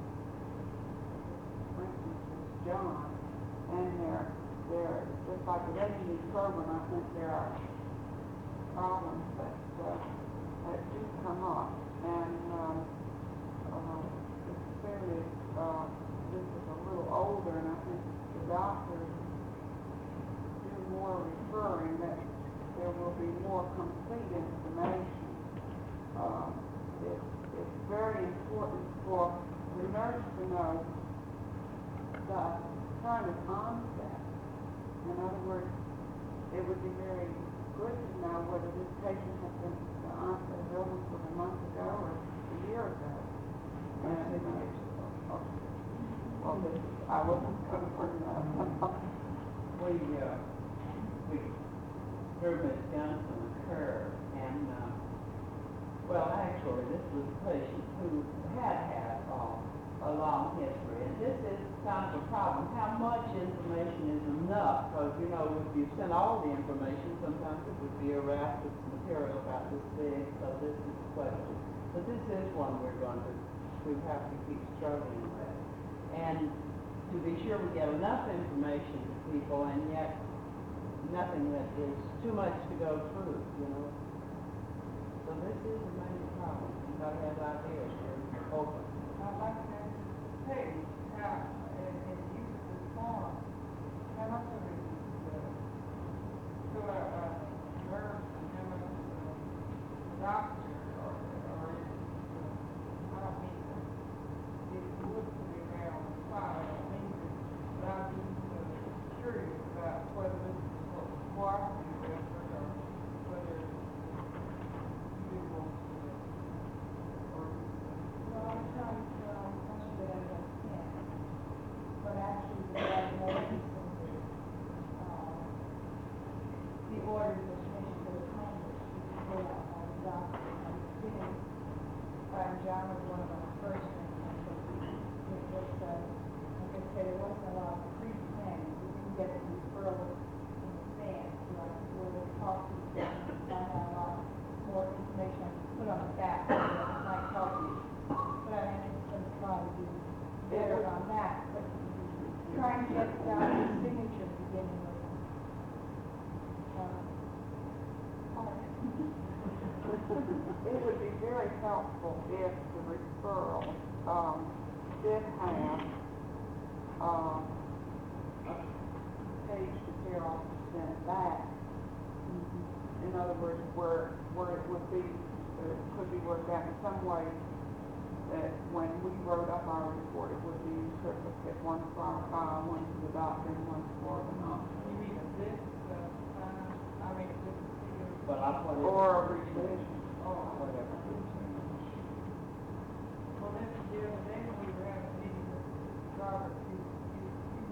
for instance, with John, and they're just like the revenue program, I think there are problems that do come up, and it's clearly, this is a little older, and I think the doctors do more referring, that there will be more complete information. It's very important for the nurse to know the kind of onset. In other words, it would be very good to know whether this patient has been, the onset of illness was a month ago or a year ago. And, well, I wasn't confirmed that. We threw Ms. Johnson a curve, and, well, actually, this was a patient who had a long history, and this is kind of a problem. How much information is enough? Because, you know, if you send all the information, sometimes it would be a raft of material about this big, so this is the question. But this is one we're going to have to keep struggling with. And to be sure we get enough information to people, and yet nothing that is too much to go through, you know. So this is a major problem. Anybody has ideas, we're open. I'd like to ask Peggy, how, in use of this form, how much of it is, to a nurse and how much to a doctor, or is, I don't mean to, if you would put it around the file, I don't mean to, but I'm just curious about whether this is what cooperative effort or whether you want to, or Well, I'm trying to much of it as I can, but actually the diagnosis and the orders of patients that are home, which is put out by the doctor. I'm beginning, John was one of our first things, it was, like I said, it wasn't a lot of pre-planning. We didn't get the referral in advance, like where they talk to you, and find out a lot more information I can put on the back, that might help you. But I mean, it's going to try to do better on that, but trying to get down to the signature beginning with It would be very helpful if the referral, did have, a page the care officer sent back. In other words, where it would be, could be worked out in some way that when we wrote up our report, it would be certificate, one for our file, one for the doctor, and one for the nurse. you mean this, I mean, this is your, But I put it. Or a revision. Whatever. well, this is the other day when we were having a meeting with Robert, you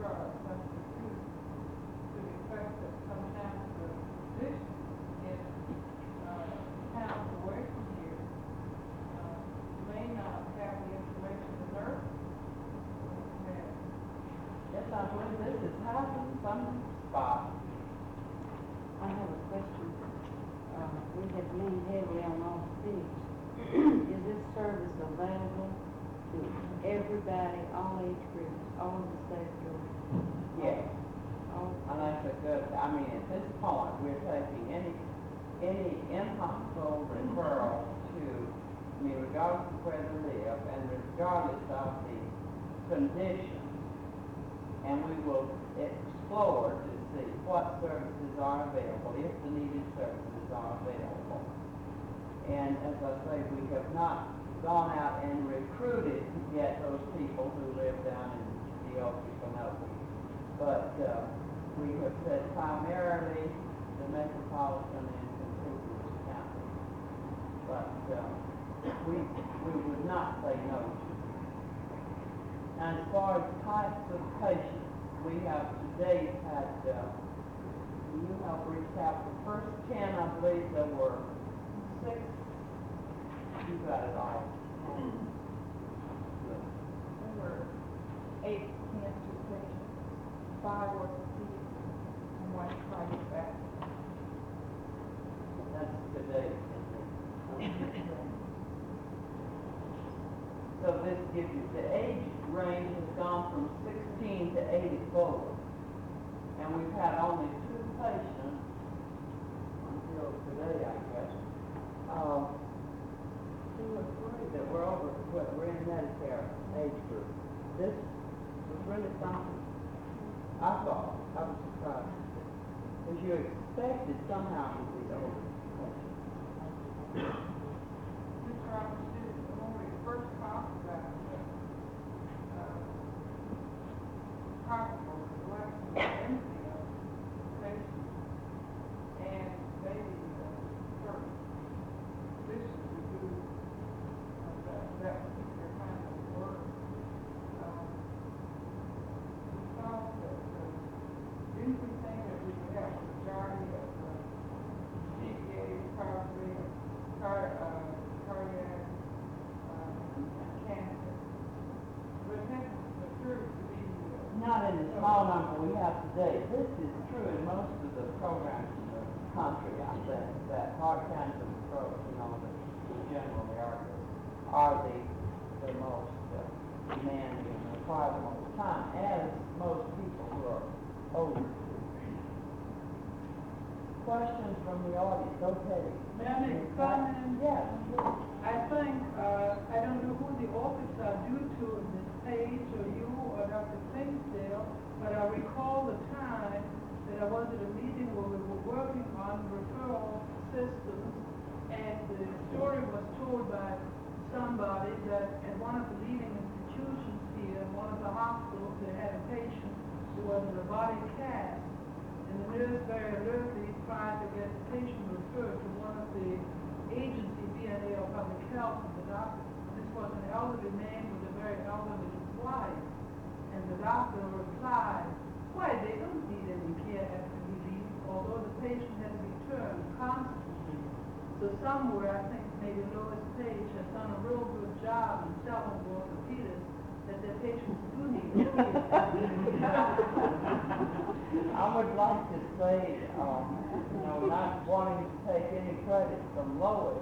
brought up something too, to the effect that sometimes the physician in, towns away from here, may not have the information the nurse has. Yes, I believe this has happened some spots. I have a question. We have leaned heavily on all cities. Is this service available to everybody, all age groups, all of the state of Georgia? Yes. All, And that's a good, I mean, at this point, we're taking any in-hospital referral to, I mean, regardless of where they live and regardless of the condition. And we will explore to see what services are available, if the needed services are available. And as I say, we have not gone out and recruited to get those people who live down in the Okeechobee. But we have said primarily the metropolitan and contiguous counties. But we would not say no to. And as far as types of patients, we have to date had, you help recap the first 10, I believe there were 6. You got it all. there were 8 cancer patients, 5 orthopedic, and 1 cardiovascular. That's the date. So this gives you, the age range has gone from 16 to 84. And we've had only 2 patients until today, I guess. 2 2 or 3 that were over, what were in Medicare age group. This was really something. I thought, I was surprised. Because you expected somehow to be older. Mr. Robinson, when we first talked about possible collection of empty patients and maybe certain physicians who do that particular kind of work, we thought that didn't we think that we would have a majority of CPAs, cardiac cancer, but that's the truth to be. Not in the small number we have today. This is true in most of the programs in the country, I think, that heart cancer approach, that generally are the most demanding and require the most time, as most people who are older. Questions from the audience? Okay. May I make a comment? Yes. I think, I don't know who the authors are due to, Ms. Page or you or Dr. Clingsdale, but I recall the time that I was at a meeting where we were working on referral systems, and the story was told by somebody that at one of the leading institutions here, in one of the hospitals, they had a patient who was a robotic cast, and the nurse very alertly tried to get the patient referred to one of the agency, VNA or public health, and the doctor. This was an elderly man with a very elderly wife, and the doctor replied, "Why, they don't need any care after he leaves, although the patient has returned constantly." So somewhere, I think maybe Lois Page has done a real good job in telling the orthopedists that their patients do need care. I would like to say, not wanting to take any credit from Lois,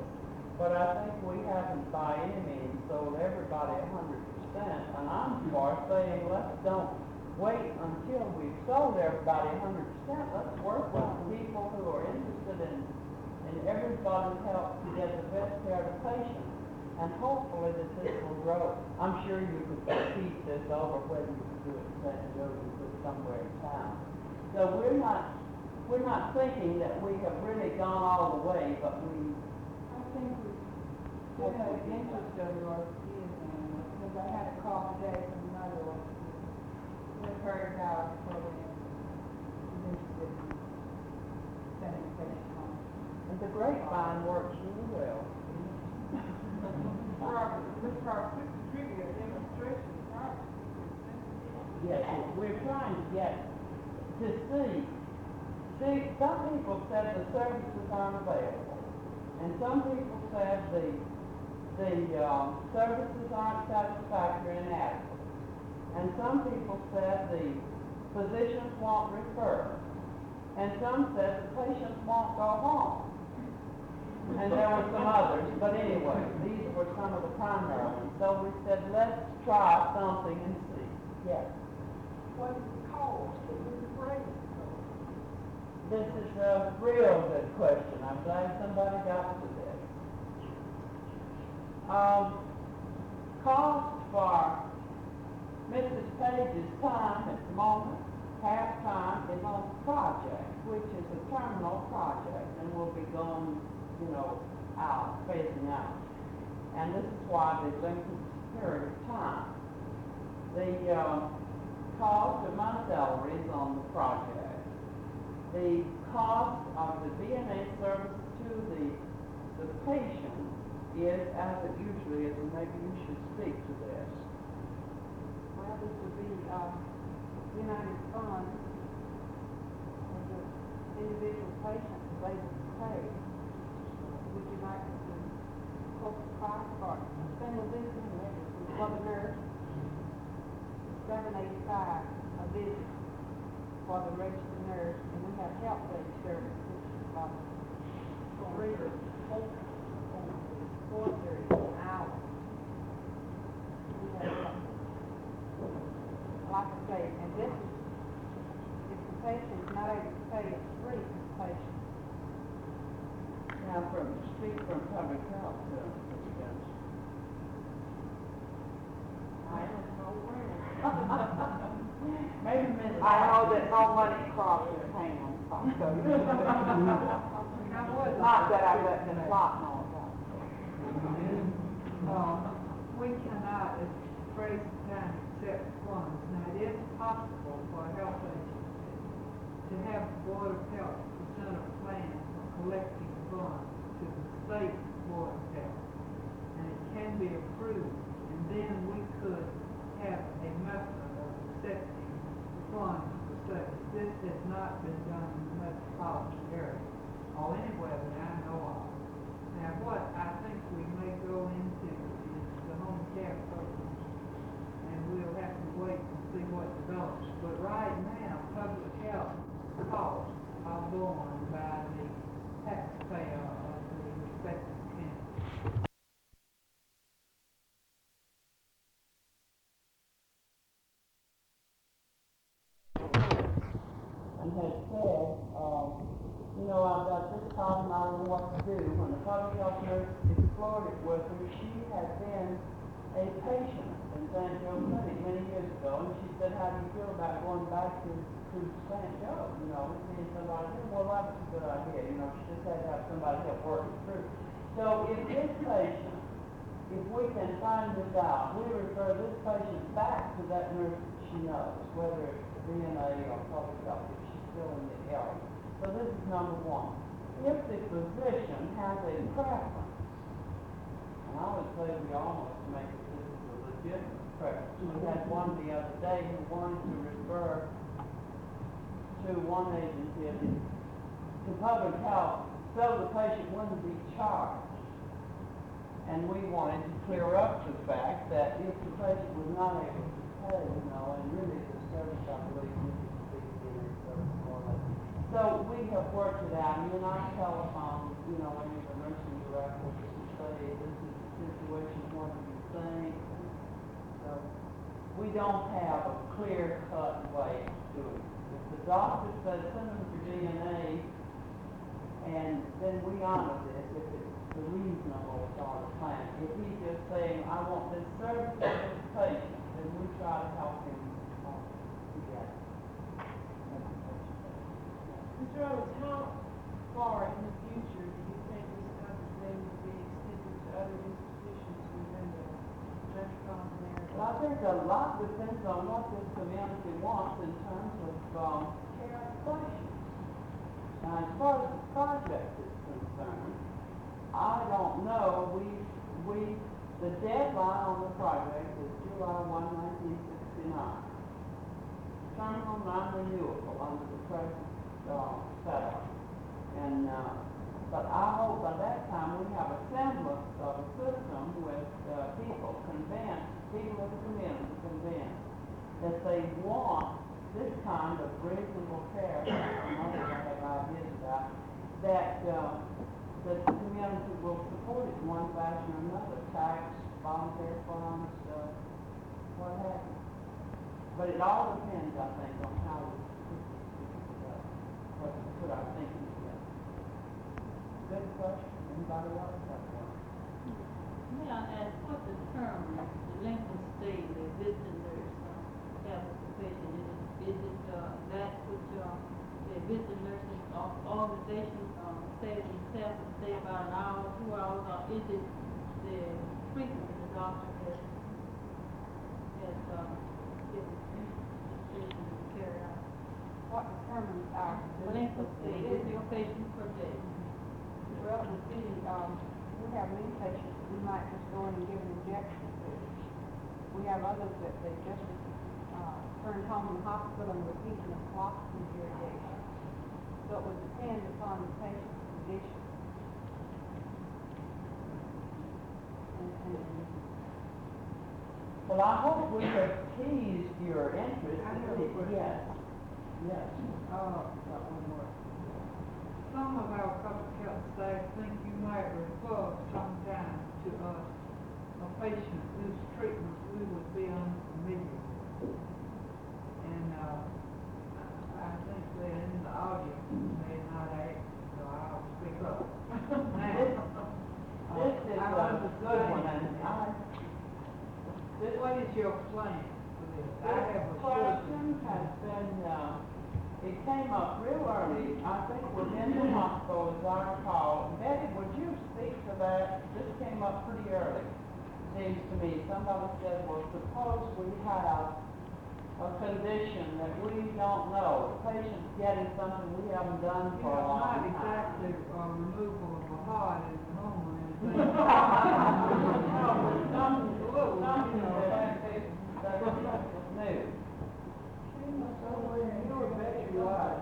but I think we haven't by any means sold everybody 100%, and I'm for saying let's don't wait until we've sold everybody 100%. Let's work with people who are interested in everybody's help to get the best care of the patient, and hopefully that this will grow. I'm sure you could keep this over whether you could do it in St. Joseph or somewhere in town. So we're not thinking that we have really gone all the way, but I think we still have an interest in your views, because I had a call today from another one who heard about our program, who's interested in sending patients home. and the grapevine works really well. Mr. Robinson, this is really a demonstration project. Yes, we're trying to get to see, some people said the services aren't available, and some people said the services aren't satisfactory and adequate, and some people said the physicians won't refer, and some said the patients won't go home. And there were some others, but anyway, these were some of the primary ones. So we said, let's try something and see. Yes. What is the cost? It was great. This is a real good question. I'm glad somebody got to this. Cost for Mrs. Page's time at the moment, half time, is on the project, which is a terminal project, and will be going, out, phasing out. And this is why they lengthened the period of time. The cost of my salary is on the project. The cost of the VNA service to the patient is as it usually is, and maybe you should speak to this. Well, this would be, United Fund, and the individual patient is able to pay. Would you like to quote the price for single visit for the nurse? $7.85 a visit for the registered nurse, and we have health aid service, which is about $3 or $4.30 an hour. We have, like I say, and this is, if the patient is not able to pay, it's free for the patient. Now, speak from public health. Judge. I don't know where. Maybe Mrs. I know that no money crossed their hands, so. Not that I let them plot know about We cannot, as phrase time, accept funds. Now, it is possible for a health agency to have the Board of Health present a plan for collecting funds to the state Board of Health. And it can be approved, and then we could have a method of accepting funds for studies. This has not been done in the metropolitan area, or anywhere that I know of. Now, what I think we may go into is the home care program, and we'll have to wait and see what develops. But right now, public health costs are borne by the taxpayer of the respective county. And had said, you know, I've got this problem, I don't know what to do. When the public health nurse explored it with her, she had been a patient in San Joe Clinic many years ago, and she said, how do you feel about going back to San Joe, you know, seeing somebody? Well, that's a good idea, you know, she just had to have somebody help work it through. So if this patient, if we can find this out, we refer this patient back to that nurse that she knows, whether it's VNA or public health, if she's still in the area. So this is number one. If the physician has a preference, and I would say we almost make it this is a legitimate preference. We had one the other day who wanted to refer to one agency to public health so the patient wouldn't be charged. And we wanted to clear up the fact that if the patient was not able to pay, you know, and really the service, I believe, needs to be given service more or less. So we have worked it out, and then I telephone, you know, any of the nursing directors and say, this is the situation, what do you think? So we don't have a clear-cut way to do it. If the doctor says send them for DNA, and then we honor this if it's the reasonable sort of plan. If he's just saying, I want this service for this patient, then we try to help him get it. Mr. Rhodes, how far in the future do you think this understanding will be extended to other institutions within the metropolitan area? Well, I think a lot depends on what this community wants in terms of care inflation. Now, as far as the project is concerned, I don't know. The deadline on the project is July 1, 1969. Terminal non-renewable under the present setup. And but I hope by that time we have a semblance of a system with people convinced, people of the community convinced that they want this kind of reasonable care. Others I have ideas about that. That the community will support it in one fashion or another, tax, volunteer funds, what have you. But it all depends, I think, on how we put our thinking together. Good question. Anybody else have one? May I ask what determines the length of stay the visiting nurse have with the patient? Is it that which the visiting nursing organization says itself to stay about an hour, 2 hours, or is it the frequency the doctor has given to carry out? What determines our Length of stay is your patient per day. Well, the city, we have many patients that we might just go in and give an injection to. We have others that they just returned home from the hospital and repeating a oxygen irrigation. So it would depend upon the patient's condition. Well, I hope we have teased your interest. I have a question. Yes. Yes. Got one more. Some of our public health staff think you might refer sometime to us a patient whose treatment we would be unfamiliar with. And I think they're in the audience, may not act, so I'll speak up. This is a good one, your plan for this? I have This a question has been, it came up real early, I think within the hospital, as I recall. Betty, would you speak to that? This came up pretty early, seems to me. Somebody said, well, suppose we have a condition that we don't know. The patient's getting something we haven't done for a long not time. exactly removal of a heart in the home or anything. No, but something that's new. You're a bet you are.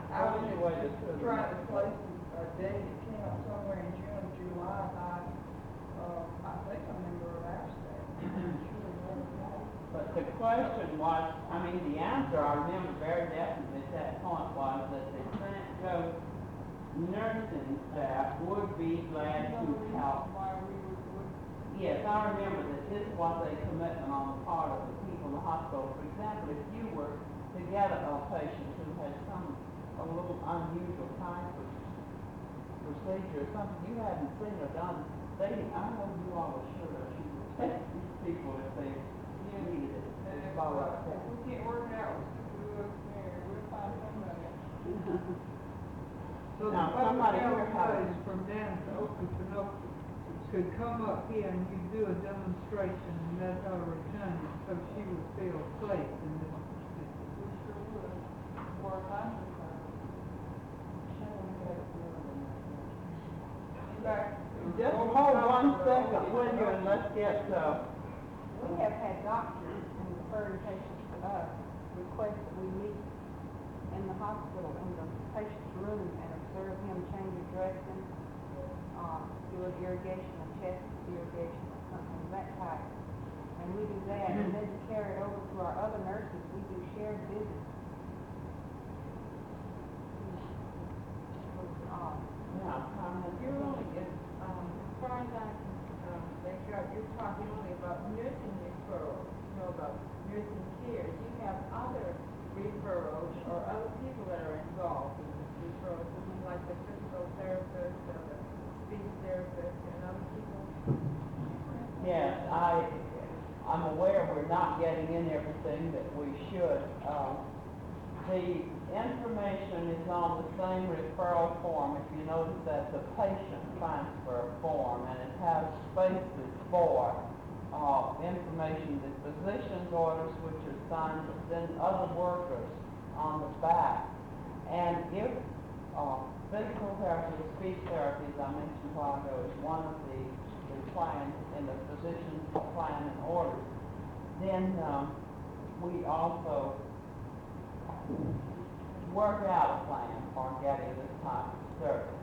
I wish you would just put it. Trying to place a day at camp somewhere in June, July, I think a member of our staff. But the question was, I mean, the answer I remember very definitely at that point was that the St. Joe nursing staff would be glad to help. Yes, I remember that this was a commitment on the part of the people in the hospital. For example, if you were to get a patient who had a little unusual type of procedure, or something you hadn't seen or done, I know you all were sure that you would take these people if they needed it. And if About like that. we can't work it out, we'll find somebody. So the Now, public somebody health here has- place from down to Okefenokee could come up here and you do a demonstration and let her return it so she would feel safe in this procedure. We sure would. Work on it. In fact, Just hold 1 second, will you, and let's get, We have had doctors and referring patients to us request that we meet in the hospital, in the patient's room, and observe him change a dressing, do an irrigation, a chest irrigation, or something of that type. And we do that, and then to carry it over to our other nurses, we do shared visits. you're only, as far as I can, make out, you're talking only about nursing referrals, about nursing care. You have other referrals or other people that are involved in this referral, like the physical therapist or the speech therapist and other people. yes, I'm aware we're not getting in everything that we should. The information is on the same referral form. If you notice that the patient transfer form, and it has spaces for information, the physician's orders, which are signed, but then other workers on the back. And if physical therapy or speech therapy, as I mentioned a while ago, is one of the plans in the physician's plan and orders, then we also work out a plan for getting this type of service.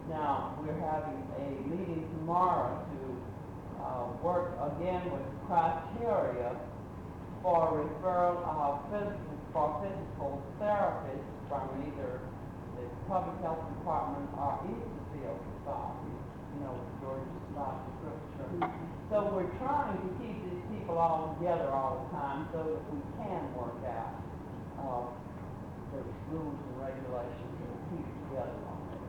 Now, we're having a meeting tomorrow to work again with criteria for referral of physical therapists from either the public health department or Easterfield Society, Georgia Society of Scripture. So we're trying to keep these people all together all the time so that we can work out the rules and regulations that will keep it together on this.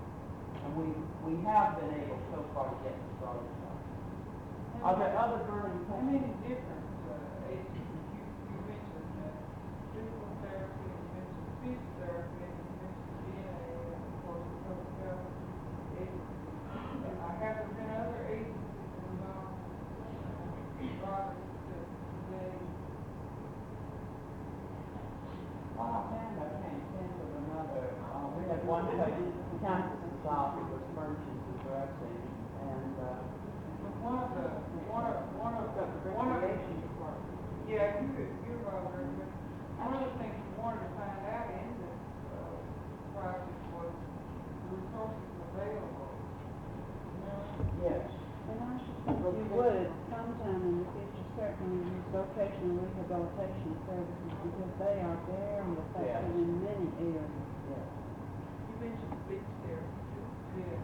And we have been able so far to get this started. Are there other burning How questions? many different agencies? You mentioned physical therapy, and you mentioned speech therapy, and you mentioned DNA, and of course, public health agencies. Have there been other agencies involved regarding today? Offhand, I can't think of another. We had one case, Cancer Society was furnishing the dressing, and One of the yeah, you're right, Rick, but one of the things we wanted to find out in this project was the resources available. yes. And I should think you would sometime in the future, certainly use vocational rehabilitation services, because they are very effective in many areas. Yes. You mentioned speech therapy, yeah.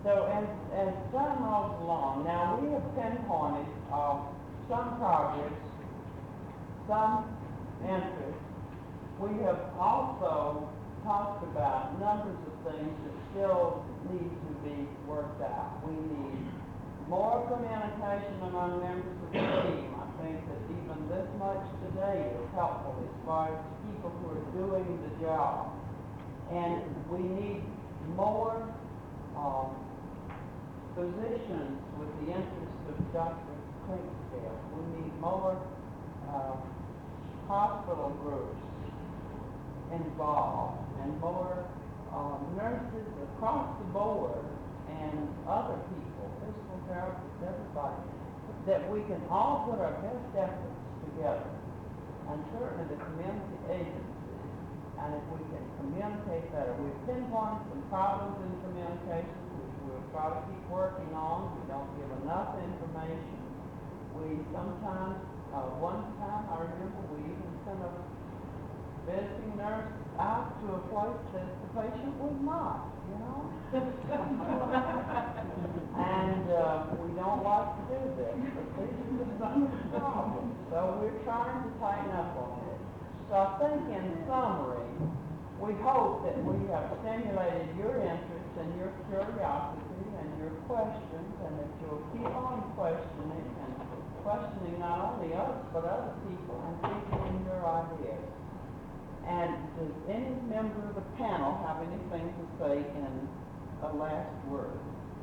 So as time rolls along, now we have pinpointed some progress, some interest. We have also talked about numbers of things that still need to be worked out. We need more communication among members of the team. I think that even this much today is helpful as far as people who are doing the job. And we need more positions with the interest of Dr. Clinkscale. We need more hospital groups involved and more nurses across the board and other people, physical therapists, everybody, that we can all put our best efforts together, and certainly the community agencies, and if we can communicate better. We've pinpointed some problems in communication, which we'll try to keep working on. We don't give enough information. We sometimes, one time I remember we even sent a visiting nurse out to a place that the patient was not, you know? And we don't like to do this, but these are just some of the problems. So we're trying to tighten up on it. So I think in summary, we hope that we have stimulated your interest and your curiosity and your questions, and that you'll keep on questioning and questioning not only us, but other people, and thinking your ideas. And does any member of the panel have anything to say in a last word?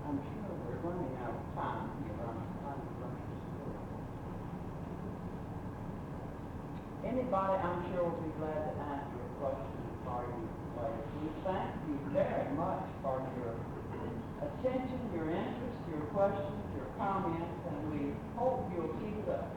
I'm sure we're running out of time here. I'm trying to rush this through. Anybody, I'm sure, will be glad to answer a question for you later. We thank you very much for your attention, your interest, your questions, your comments, and we hope you'll keep it up.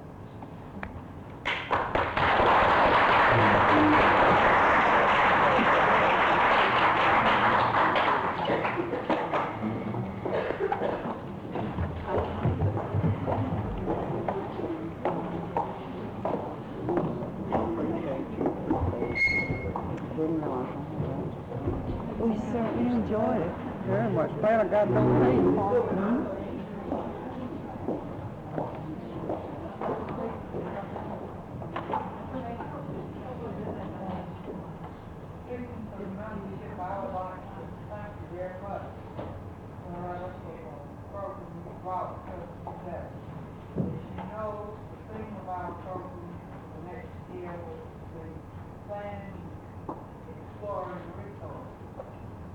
We certainly enjoyed it very much. Glad I got those things. Speaking for the membership, I would like to thank you very much for the program you brought to us today. As you know, the theme of our program for next year will be planning, exploring resources.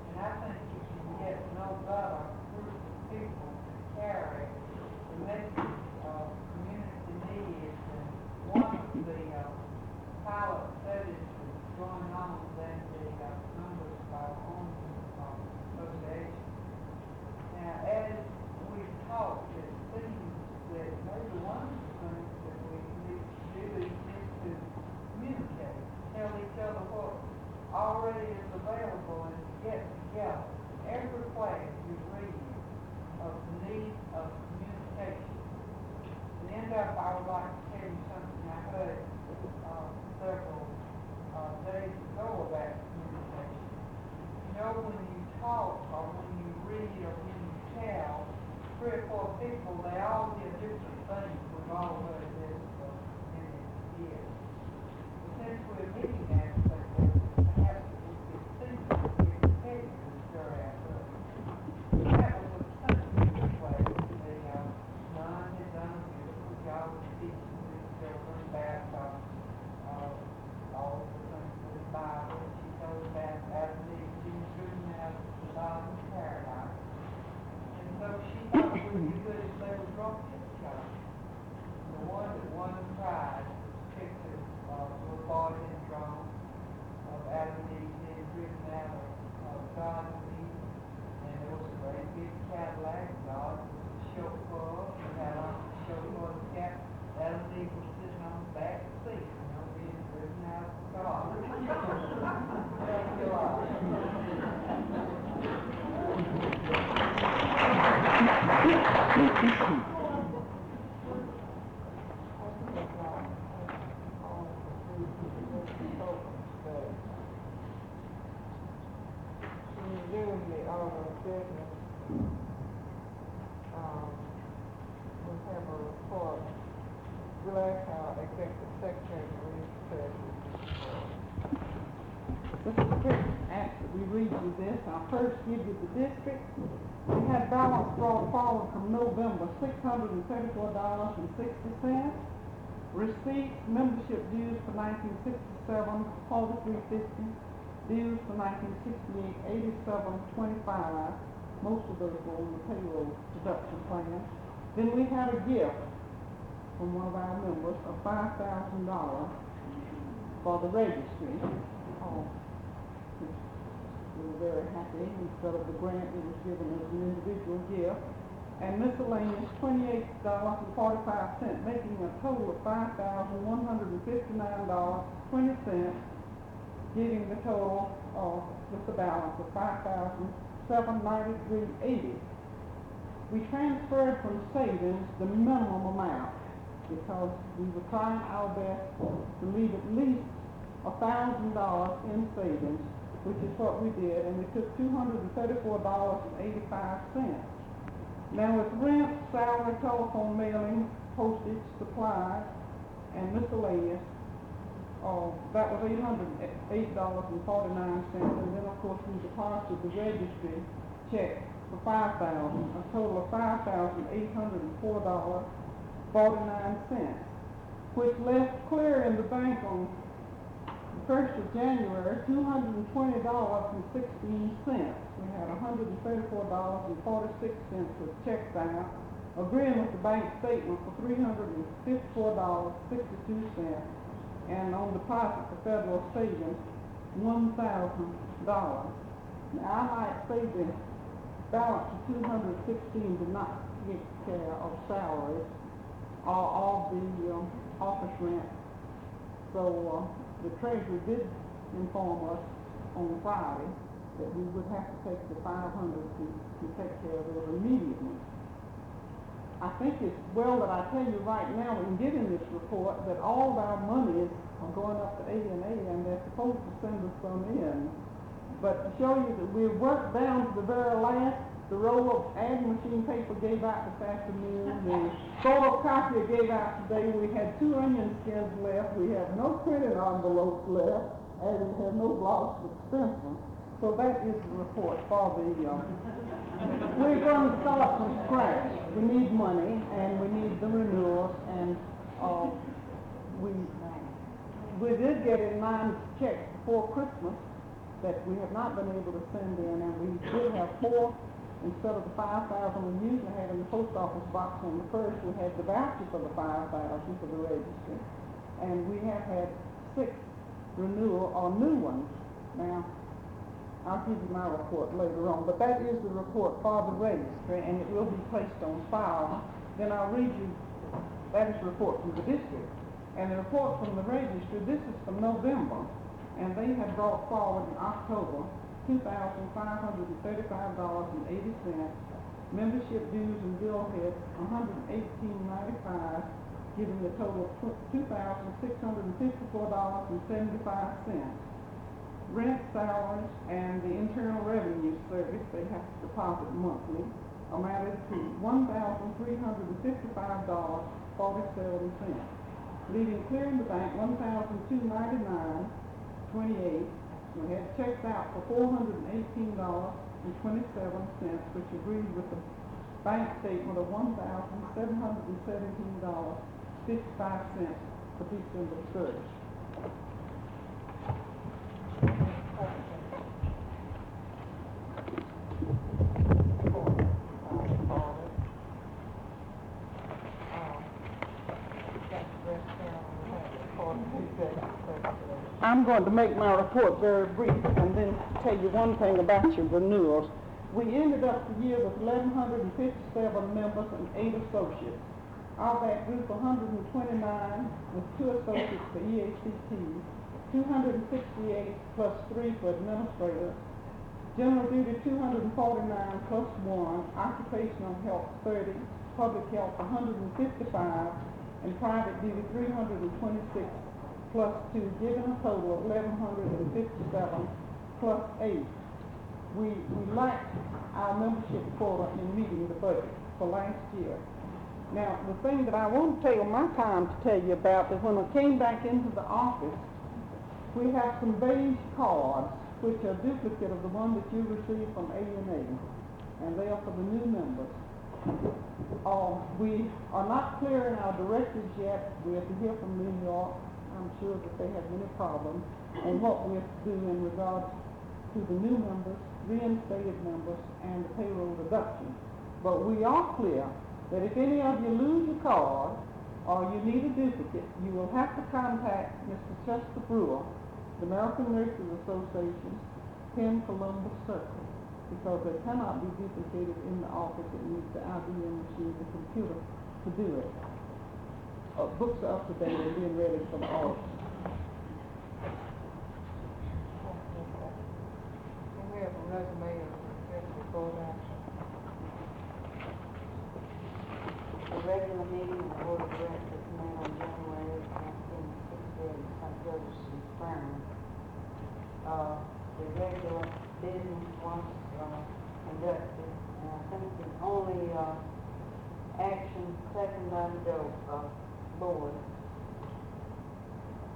And I think you can get no better group of people to carry the message of community needs than one of the pilot studies that's going on within the members of our own association. Now, as we've talked, it seems that maybe one of the things that we need to do is to communicate, tell each other what already is available, and get together. Every place you read of the need of communication. To end up, I would like to tell you something I heard several days ago about communication. You know, when you talk or when you read or when you tell 3 or 4 people, they all get different things. We've all heard this for many years. But since we're meeting aspects of it, perhaps we could see that we could take the story out of it. That was a sensitive way. The nun had done a beautiful job of teaching these children about all the things of the Bible. She told about Adam and Eve being driven out of the Bible of paradise. And so she thought it would be good if they were drunk in the church. The one that won the prize was a picture of a little boy being drunk, of Adam and Eve being driven out of God's Eden. And there was a great big Cadillac. God was the chauffeur. He had on the chauffeur's cap. Adam and Eve was sitting on the back seat, being driven out of God. Thank you all. During the order of business, we have a report. We'll ask our executive secretary to read the session. Mr. Quick asked that we read you this. I'll first give you the district. We had balance brought forward from November, $634.60. Receipts, membership dues for 1967, $43.50. Dues for 1968, $87.25. Most of those were on the payroll deduction plan. Then we had a gift from one of our members of $5,000 for the registry. We were very happy. Instead of the grant, it was given as an individual gift. And miscellaneous, $28.45, making a total of $5,159.20, giving the total with the balance of $5,793.80. We transferred from savings the minimum amount because we were trying our best to leave at least $1,000 in savings, which is what we did, and we took $234.85. Now with rent, salary, telephone, mailing, postage, supplies, and miscellaneous, that was $808.49, and then of course we deposited the registry check for $5,000, a total of $5,804.49, which left clear in the bank on the 1st of January, $220.16. We had $134.46 with checks out, agreeing with the bank statement for $354.62, and on deposit for federal savings, $1,000. Now, I might say the balance of $216 did not take care of salaries or of the office rent. So the treasurer did inform us on Friday that we would have to take the $500 to take care of it immediately. I think it's well that I tell you right now in giving this report that all of our monies are going up to A&A, and they're supposed to send us some in. But to show you that we've worked down to the very last, the roll of ad machine paper gave out this afternoon, the photocopier gave out today, we had 2 onion skins left, we have no printed envelopes left, and we have no blocks of stencil. So that is the report for the, we're going to start from scratch. We need money, and we need the renewals, and we did get in 9 checks before Christmas that we have not been able to send in, and we did have 4 instead of the 5,000 we usually had in the post office box on the 1st. We had the voucher for the 5,000 for the registry, and we have had 6 renewal or new ones. Now, I'll give you my report later on, but that is the report for the registry, and it will be placed on file. Then I'll read you, that is the report from the district. And the report from the registry, this is from November, and they had brought forward in October $2,535.80, membership dues and billheads $118.95, giving a total of $2,654.75. Rent, salaries, and the Internal Revenue Service, they have to deposit monthly, amounted to $1,355.47, leaving clear in the bank $1,299.28. We had checks out for $418.27, which agreed with the bank statement of $1,717.55 for December 3rd. I'm going to make my report very brief and then tell you one thing about your renewals. We ended up the year with 1,157 members and 8 associates. Of that group, 129 with 2 associates for EACT, 268 plus 3 for administrators, general duty 249 plus 1, occupational health 30, public health 155, and private duty 326 plus 2, giving a total of 1,157 plus 8. We lacked our membership quota in meeting the budget for last year. Now, the thing that I won't take my time to tell you about is when I came back into the office We have some beige cards, which are duplicate of the one that you received from A&A, and they are for the new members. We are not clear in our directives yet. We have to hear from New York. I'm sure that they have many problems on what we have to do in regards to the new members, reinstated members, and the payroll deduction. But we are clear that if any of you lose your card or you need a duplicate, you will have to contact Mr. Chester Brewer, the American Nurses Association, 10 Columbus Circle, because they cannot be duplicated in the office. It needs the IBM machine, the computer, to do it. Books are up to date and being ready for the audit. And we have a resume of successful board action. The regular meeting of the Board of Directors met on January 1968 in St. Joseph's Infirmary. The regular business was conducted, and I think the only action taken by the board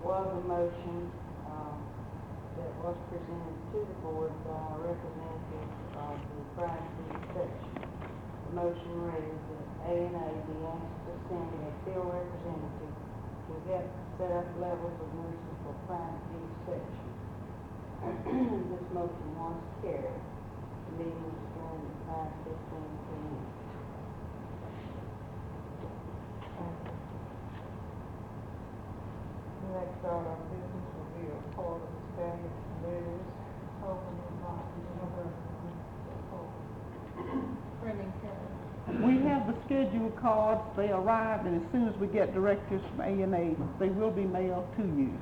was a motion that was presented to the board by a representative of the Friday section. The motion reads that A&A be asked to send a field representative to help set up levels of nurses for Friday section. This motion was carried. The meeting was adjourned at 5:15 p.m. The next order of business will be a report of the standing committees, open and not printing carriage. We have the scheduled cards. They arrived, and as soon as we get directives from A&A, they will be mailed to you.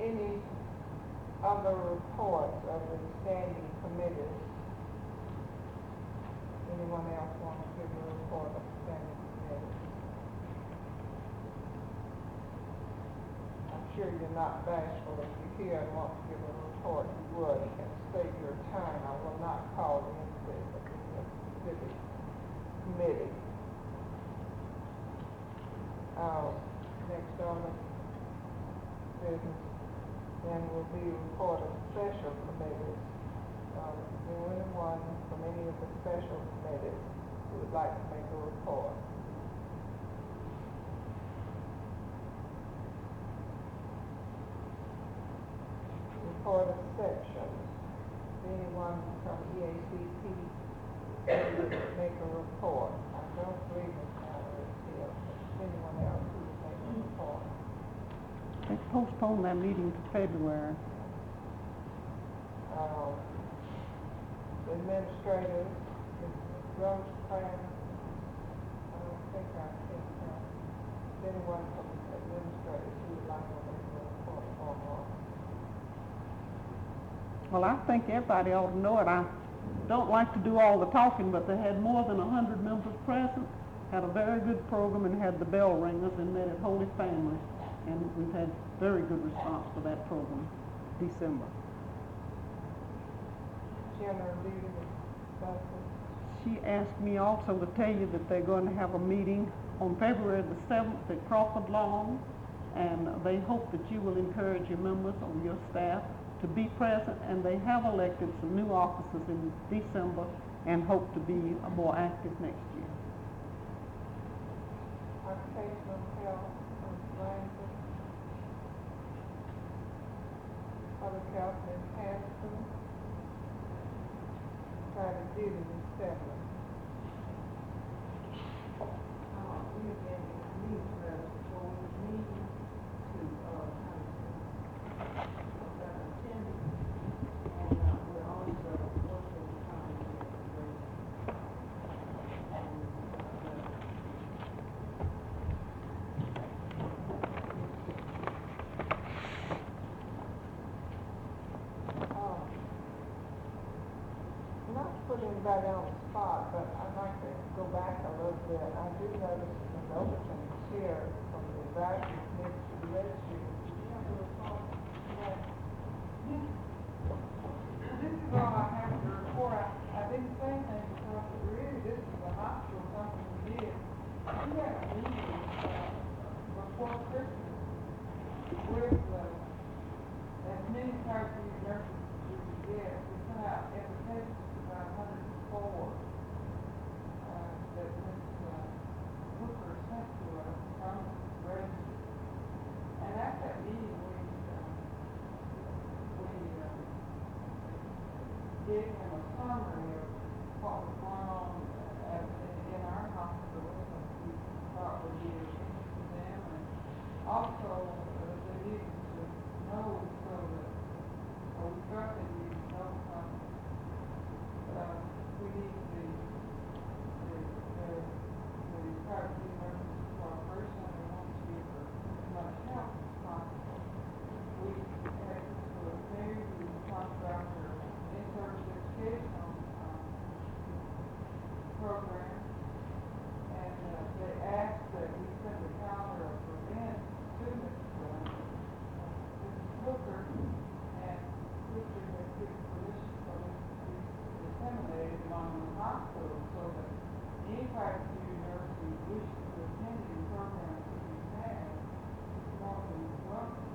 Any other reports of the standing committees? Anyone else want to give a report of the standing committees? I'm sure you're not bashful. If you're here and want to give a report, you would, and state your time. I will not call you into a specific committee. Next on the business then will be a report of special committees. Is there anyone from any of the special committees who would like to make a report? Report of sections. Anyone from EACP who would make a report? I don't believe Ms. Mallory is here. Anyone else who would make a report? They postponed that meeting to February. The administrators, Ms. Rosecrans, I don't think I've seen her. Is anyone from the administrators who would like to make a report or more? Well, I think everybody ought to know it. I don't like to do all the talking, but they had more than 100 members present, had a very good program, and had the bell ringers, and met at Holy Family. And we've had very good response for that program, December. General Leader, She asked me also to tell you that they're going to have a meeting on February the 7th at Crawford Lawn, and they hope that you will encourage your members or your staff to be present, and they have elected some new officers in December and hope to be more active next year. Occupational Health, Language, Public Health, Ms. Hampton, Private Duty, Ms. Stebbins. We have been newsletters before we meet to attending, and we're also working on Not to put anybody on the spot, but I'd like to go back a little bit. I do notice that Ms. Overton is here from the advisory committee to the registry. Did you have a report? This gave him a summary of what was going on in our hospital, that we thought would be of interest to them, and also they needed to know so that, or we thought they needed to know something. We need the private university cooperation, and we want to give her as much help as possible. We had this little thing, we talked about her in-service educational program, and they asked that we send a calendar of events to Mrs. Hooker, and Hooker has given permission for this to be disseminated among the hospitals so that any private university wishes to attend these programs that we have is more than welcome.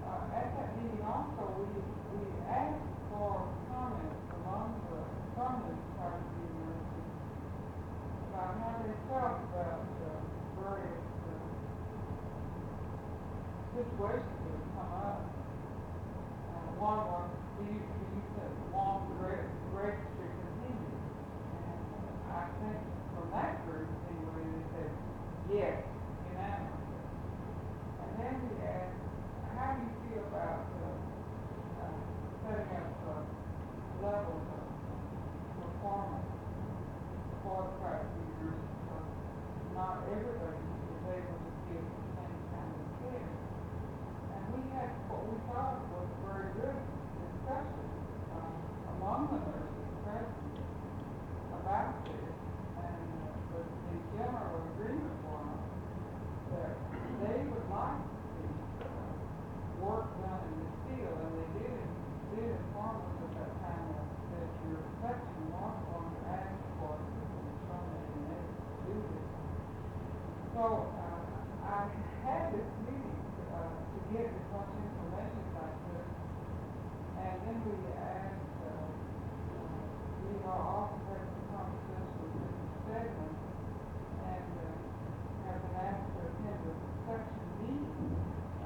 At that meeting also, we asked for comments from the private university about how they felt about various situations that have come up. One was, you said, long grace to continue. And I think from that group, anyway, they said, yes, unanimously. And then we asked, how do you feel about setting up levels of performance for the private university? Because not everybody is able to give the same kind of care. And we had what we thought was a very good discussion among the nurses present about this, and the general agreement was that they would like to see work done in this field, and they did inform us at that time that your section was going to ask for assistance from it and they would do this. So I had this meeting to get as much information as I could, and then we asked, we also had some conversation with Mr. Stegman, and have been asked to attend a section meeting.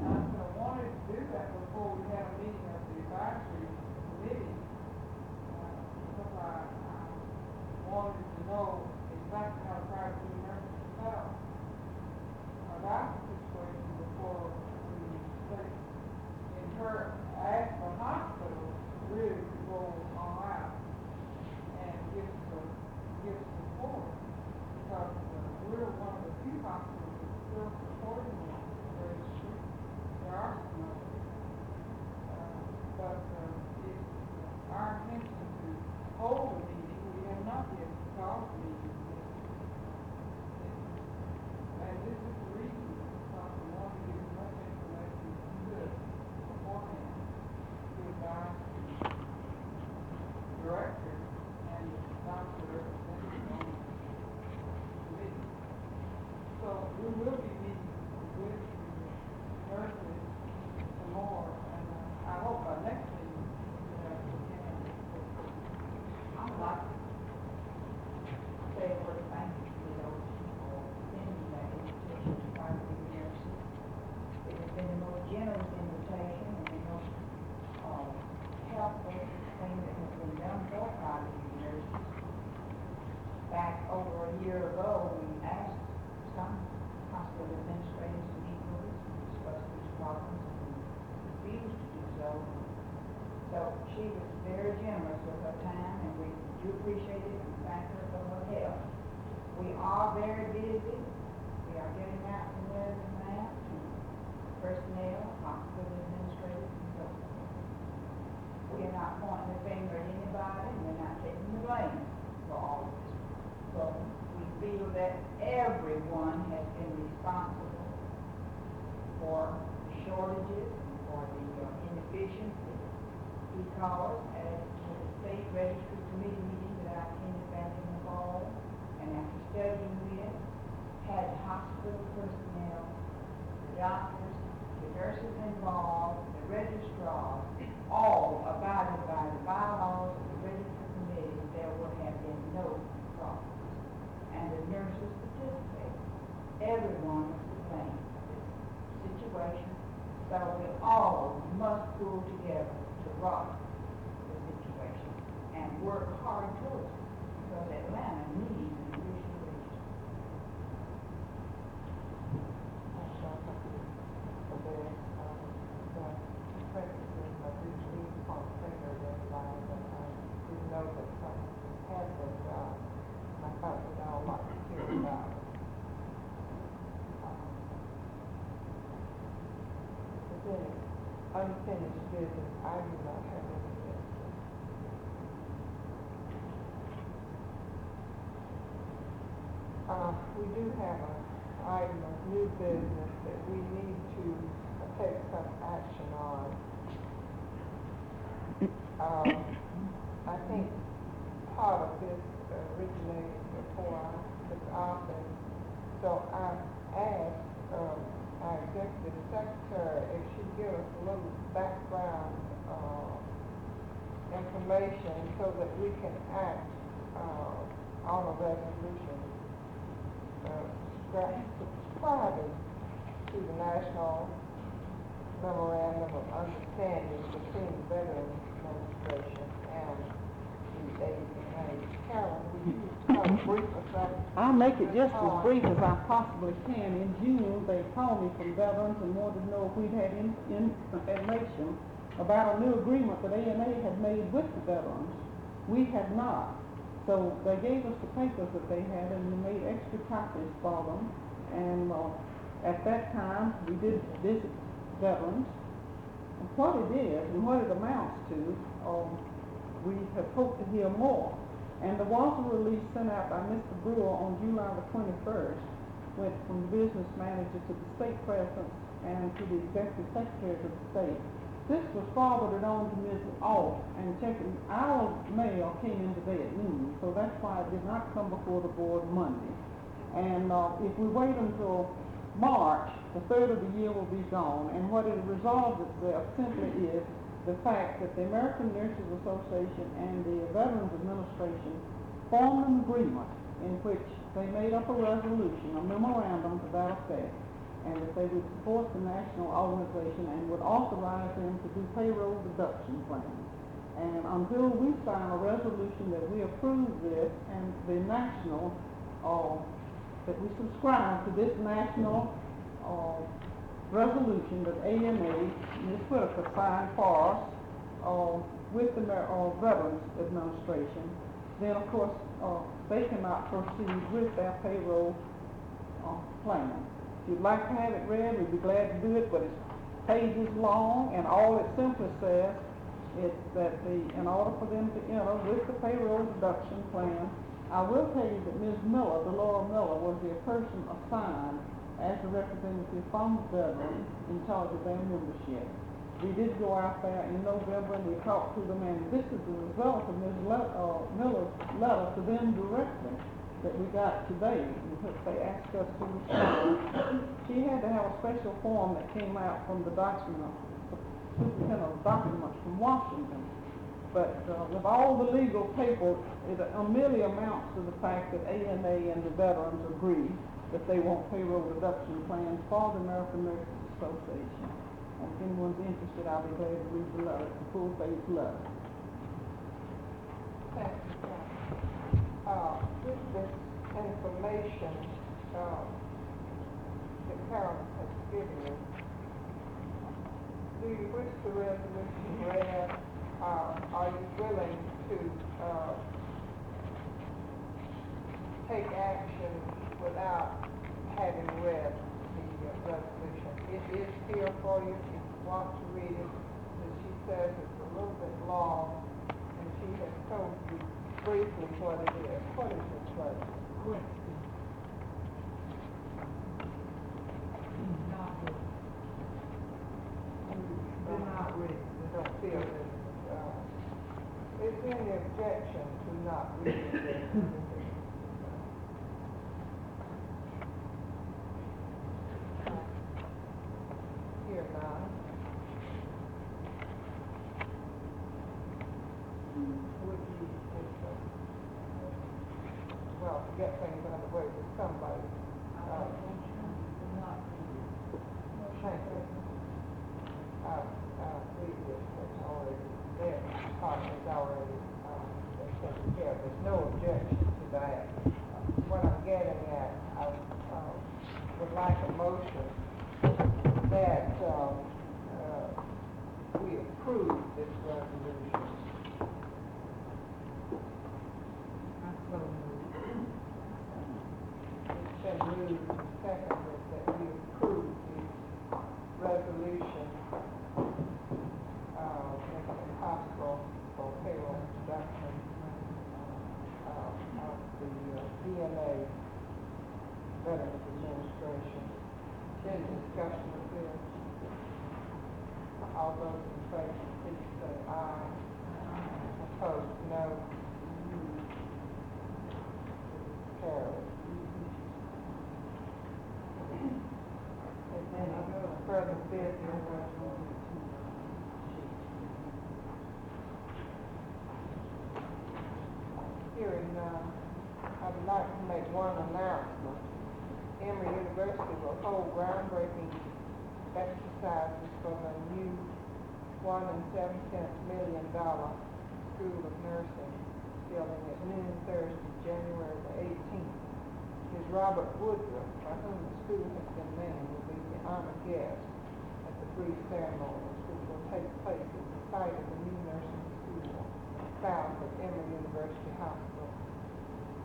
And I said I wanted to do that before we had a meeting of the advisory committee, because I wanted to know exactly how private university felt about the situation before we take in her ask the hospital really to go all out and give support, because we're one of the few hospitals that's still supporting the registry. There are some others, but it's our intention to hold a meeting. We have not yet called a meeting. And this is the reason, because we want to give as much information as we could beforehand to advise the director and the doctor representative on the committee. So we will be meeting with the nurses some more, and I hope by next meeting we have some candidates. I'd like to say a word of thank you to those for sending that invitation to private university. It has been the most generous invitation and the most helpful thing that has been done for private universities. Back over a year ago, we asked some hospital administrators to meet with us and discuss these problems, and refused to do so. So she was very generous with her time, and we do appreciate it and thank her for her help. We are very busy. We are getting out some letters now to personnel, hospital administrators, and so forth. We are not pointing the finger at anybody, and we're not taking the blame for all of this. But we feel that everyone has been responsible for the shortages and for the inefficiency, because as the state registry committee meeting that I attended back in the fall, and after studying this, had hospital personnel, the doctors, the nurses involved, the registrars, all abided by the bylaws of the registry committee, there would have been no problems. And the nurses participated. Everyone was to blame for this situation, so we all must pull together to rock the situation. and work hard towards it, because Atlanta needs an additional resource. Unfinished business, I do not have any business. We do have an item of new business that we need to take some action on. I think part of this originated before I took office, so I asked our executive secretary if she'd give us a little background information so that we can act on a resolution subscribing to the National Memorandum of Understanding between the Veterans Administration and the AMA. Carolyn, would you kind of brief us on? I'll make it just as brief as I possibly can. In June, they called me from veterans and wanted to know if we'd had information about a new agreement that AMA had made with the veterans. We had not. So they gave us the papers that they had, and we made extra copies for them. And at that time, we did visit veterans. And what it is and what it amounts to, we have hoped to hear more. And there was a release sent out by Mr. Brewer on July the 21st, went from the business manager to the state president and to the executive secretary of the state. This was forwarded on to Ms. Alt, and checking our mail came in today at noon, so that's why it did not come before the board Monday. And if we wait until March, the third of the year will be gone, and what it resolves itself simply is the fact that the American Nurses Association and the Veterans Administration formed an agreement in which they made up a resolution, a memorandum to that effect, and that they would support the national organization and would authorize them to do payroll deduction plans. And until we sign a resolution that we approve this and the national, that we subscribe to this national resolution that AMA, Ms. Whitaker, signed for us with the Veterans Administration, then of course they cannot proceed with their payroll plan. If you'd like to have it read, we'd be glad to do it, but it's pages long, and all it simply says is that in order for them to enter with the payroll deduction plan, I will tell you that Ms. Miller, Delora Miller, was the person assigned as the representative from the veterans in charge of their membership. We did go out there in November and we talked to them, and this is the result of Ms. Miller's letter to them directly that we got today, in which they asked us to respond. She had to have a special form that came out from the superintendent of documents from Washington. But with all the legal paper, it merely amounts to the fact that AMA and the veterans agree that they want payroll deduction plans for the American Nurses Association. And if anyone's interested, I'll be glad to read the letter, the full-page letter. Thank you. With this information that Carolyn has given you, do you wish the resolution read? Are you willing to take action without having read the resolution? It is here for you if you want to read it. As she says, it's a little bit long, and she has told you briefly what it is. What is this resolution? Not read. You don't feel that is there any objection to not reading this? Here none. Would you, well, to get things underway with somebody. Thank you. Previous has already, their part has already All those in favor, please say aye. Opposed, no. Carried. Is there any further business? Hearing none, I would like to make one announcement. Emory University will hold groundbreaking exercises for the new $1 million School of Nursing building at noon Thursday, January the 18th. Ms. Robert Woodruff, by whom the school has been named, will be the honored guest at the brief ceremonies which will take place at the site of the new nursing school south of Emory University Hospital.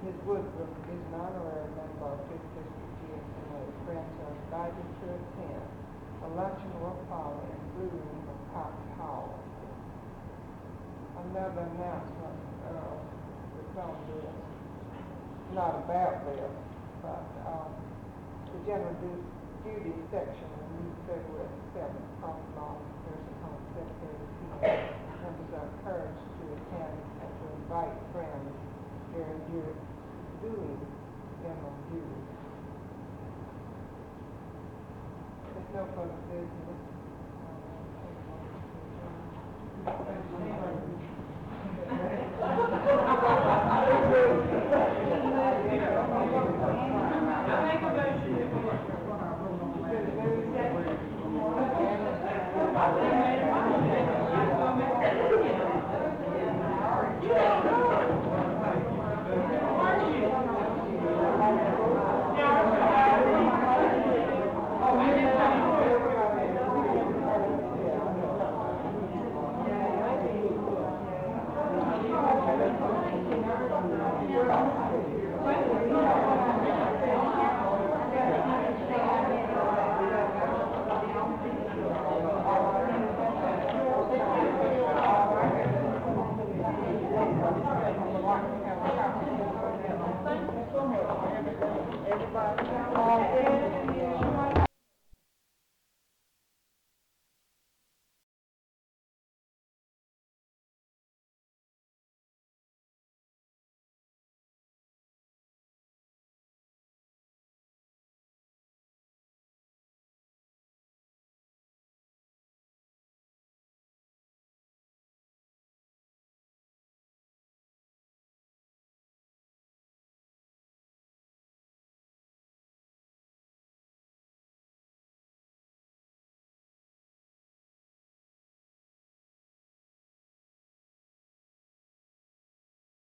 Ms. Woodruff is an honorary member of 5th District GSMA. Friends are invited to attend. A luncheon will follow in Blue Room of Cox Hall. Another announcement that's on this, not about this, but the general duty section of the new February 7th Crossball Nursing Home Secretary PM. Members are encouraged to attend and to invite friends during your doing general duty. There's no further business. I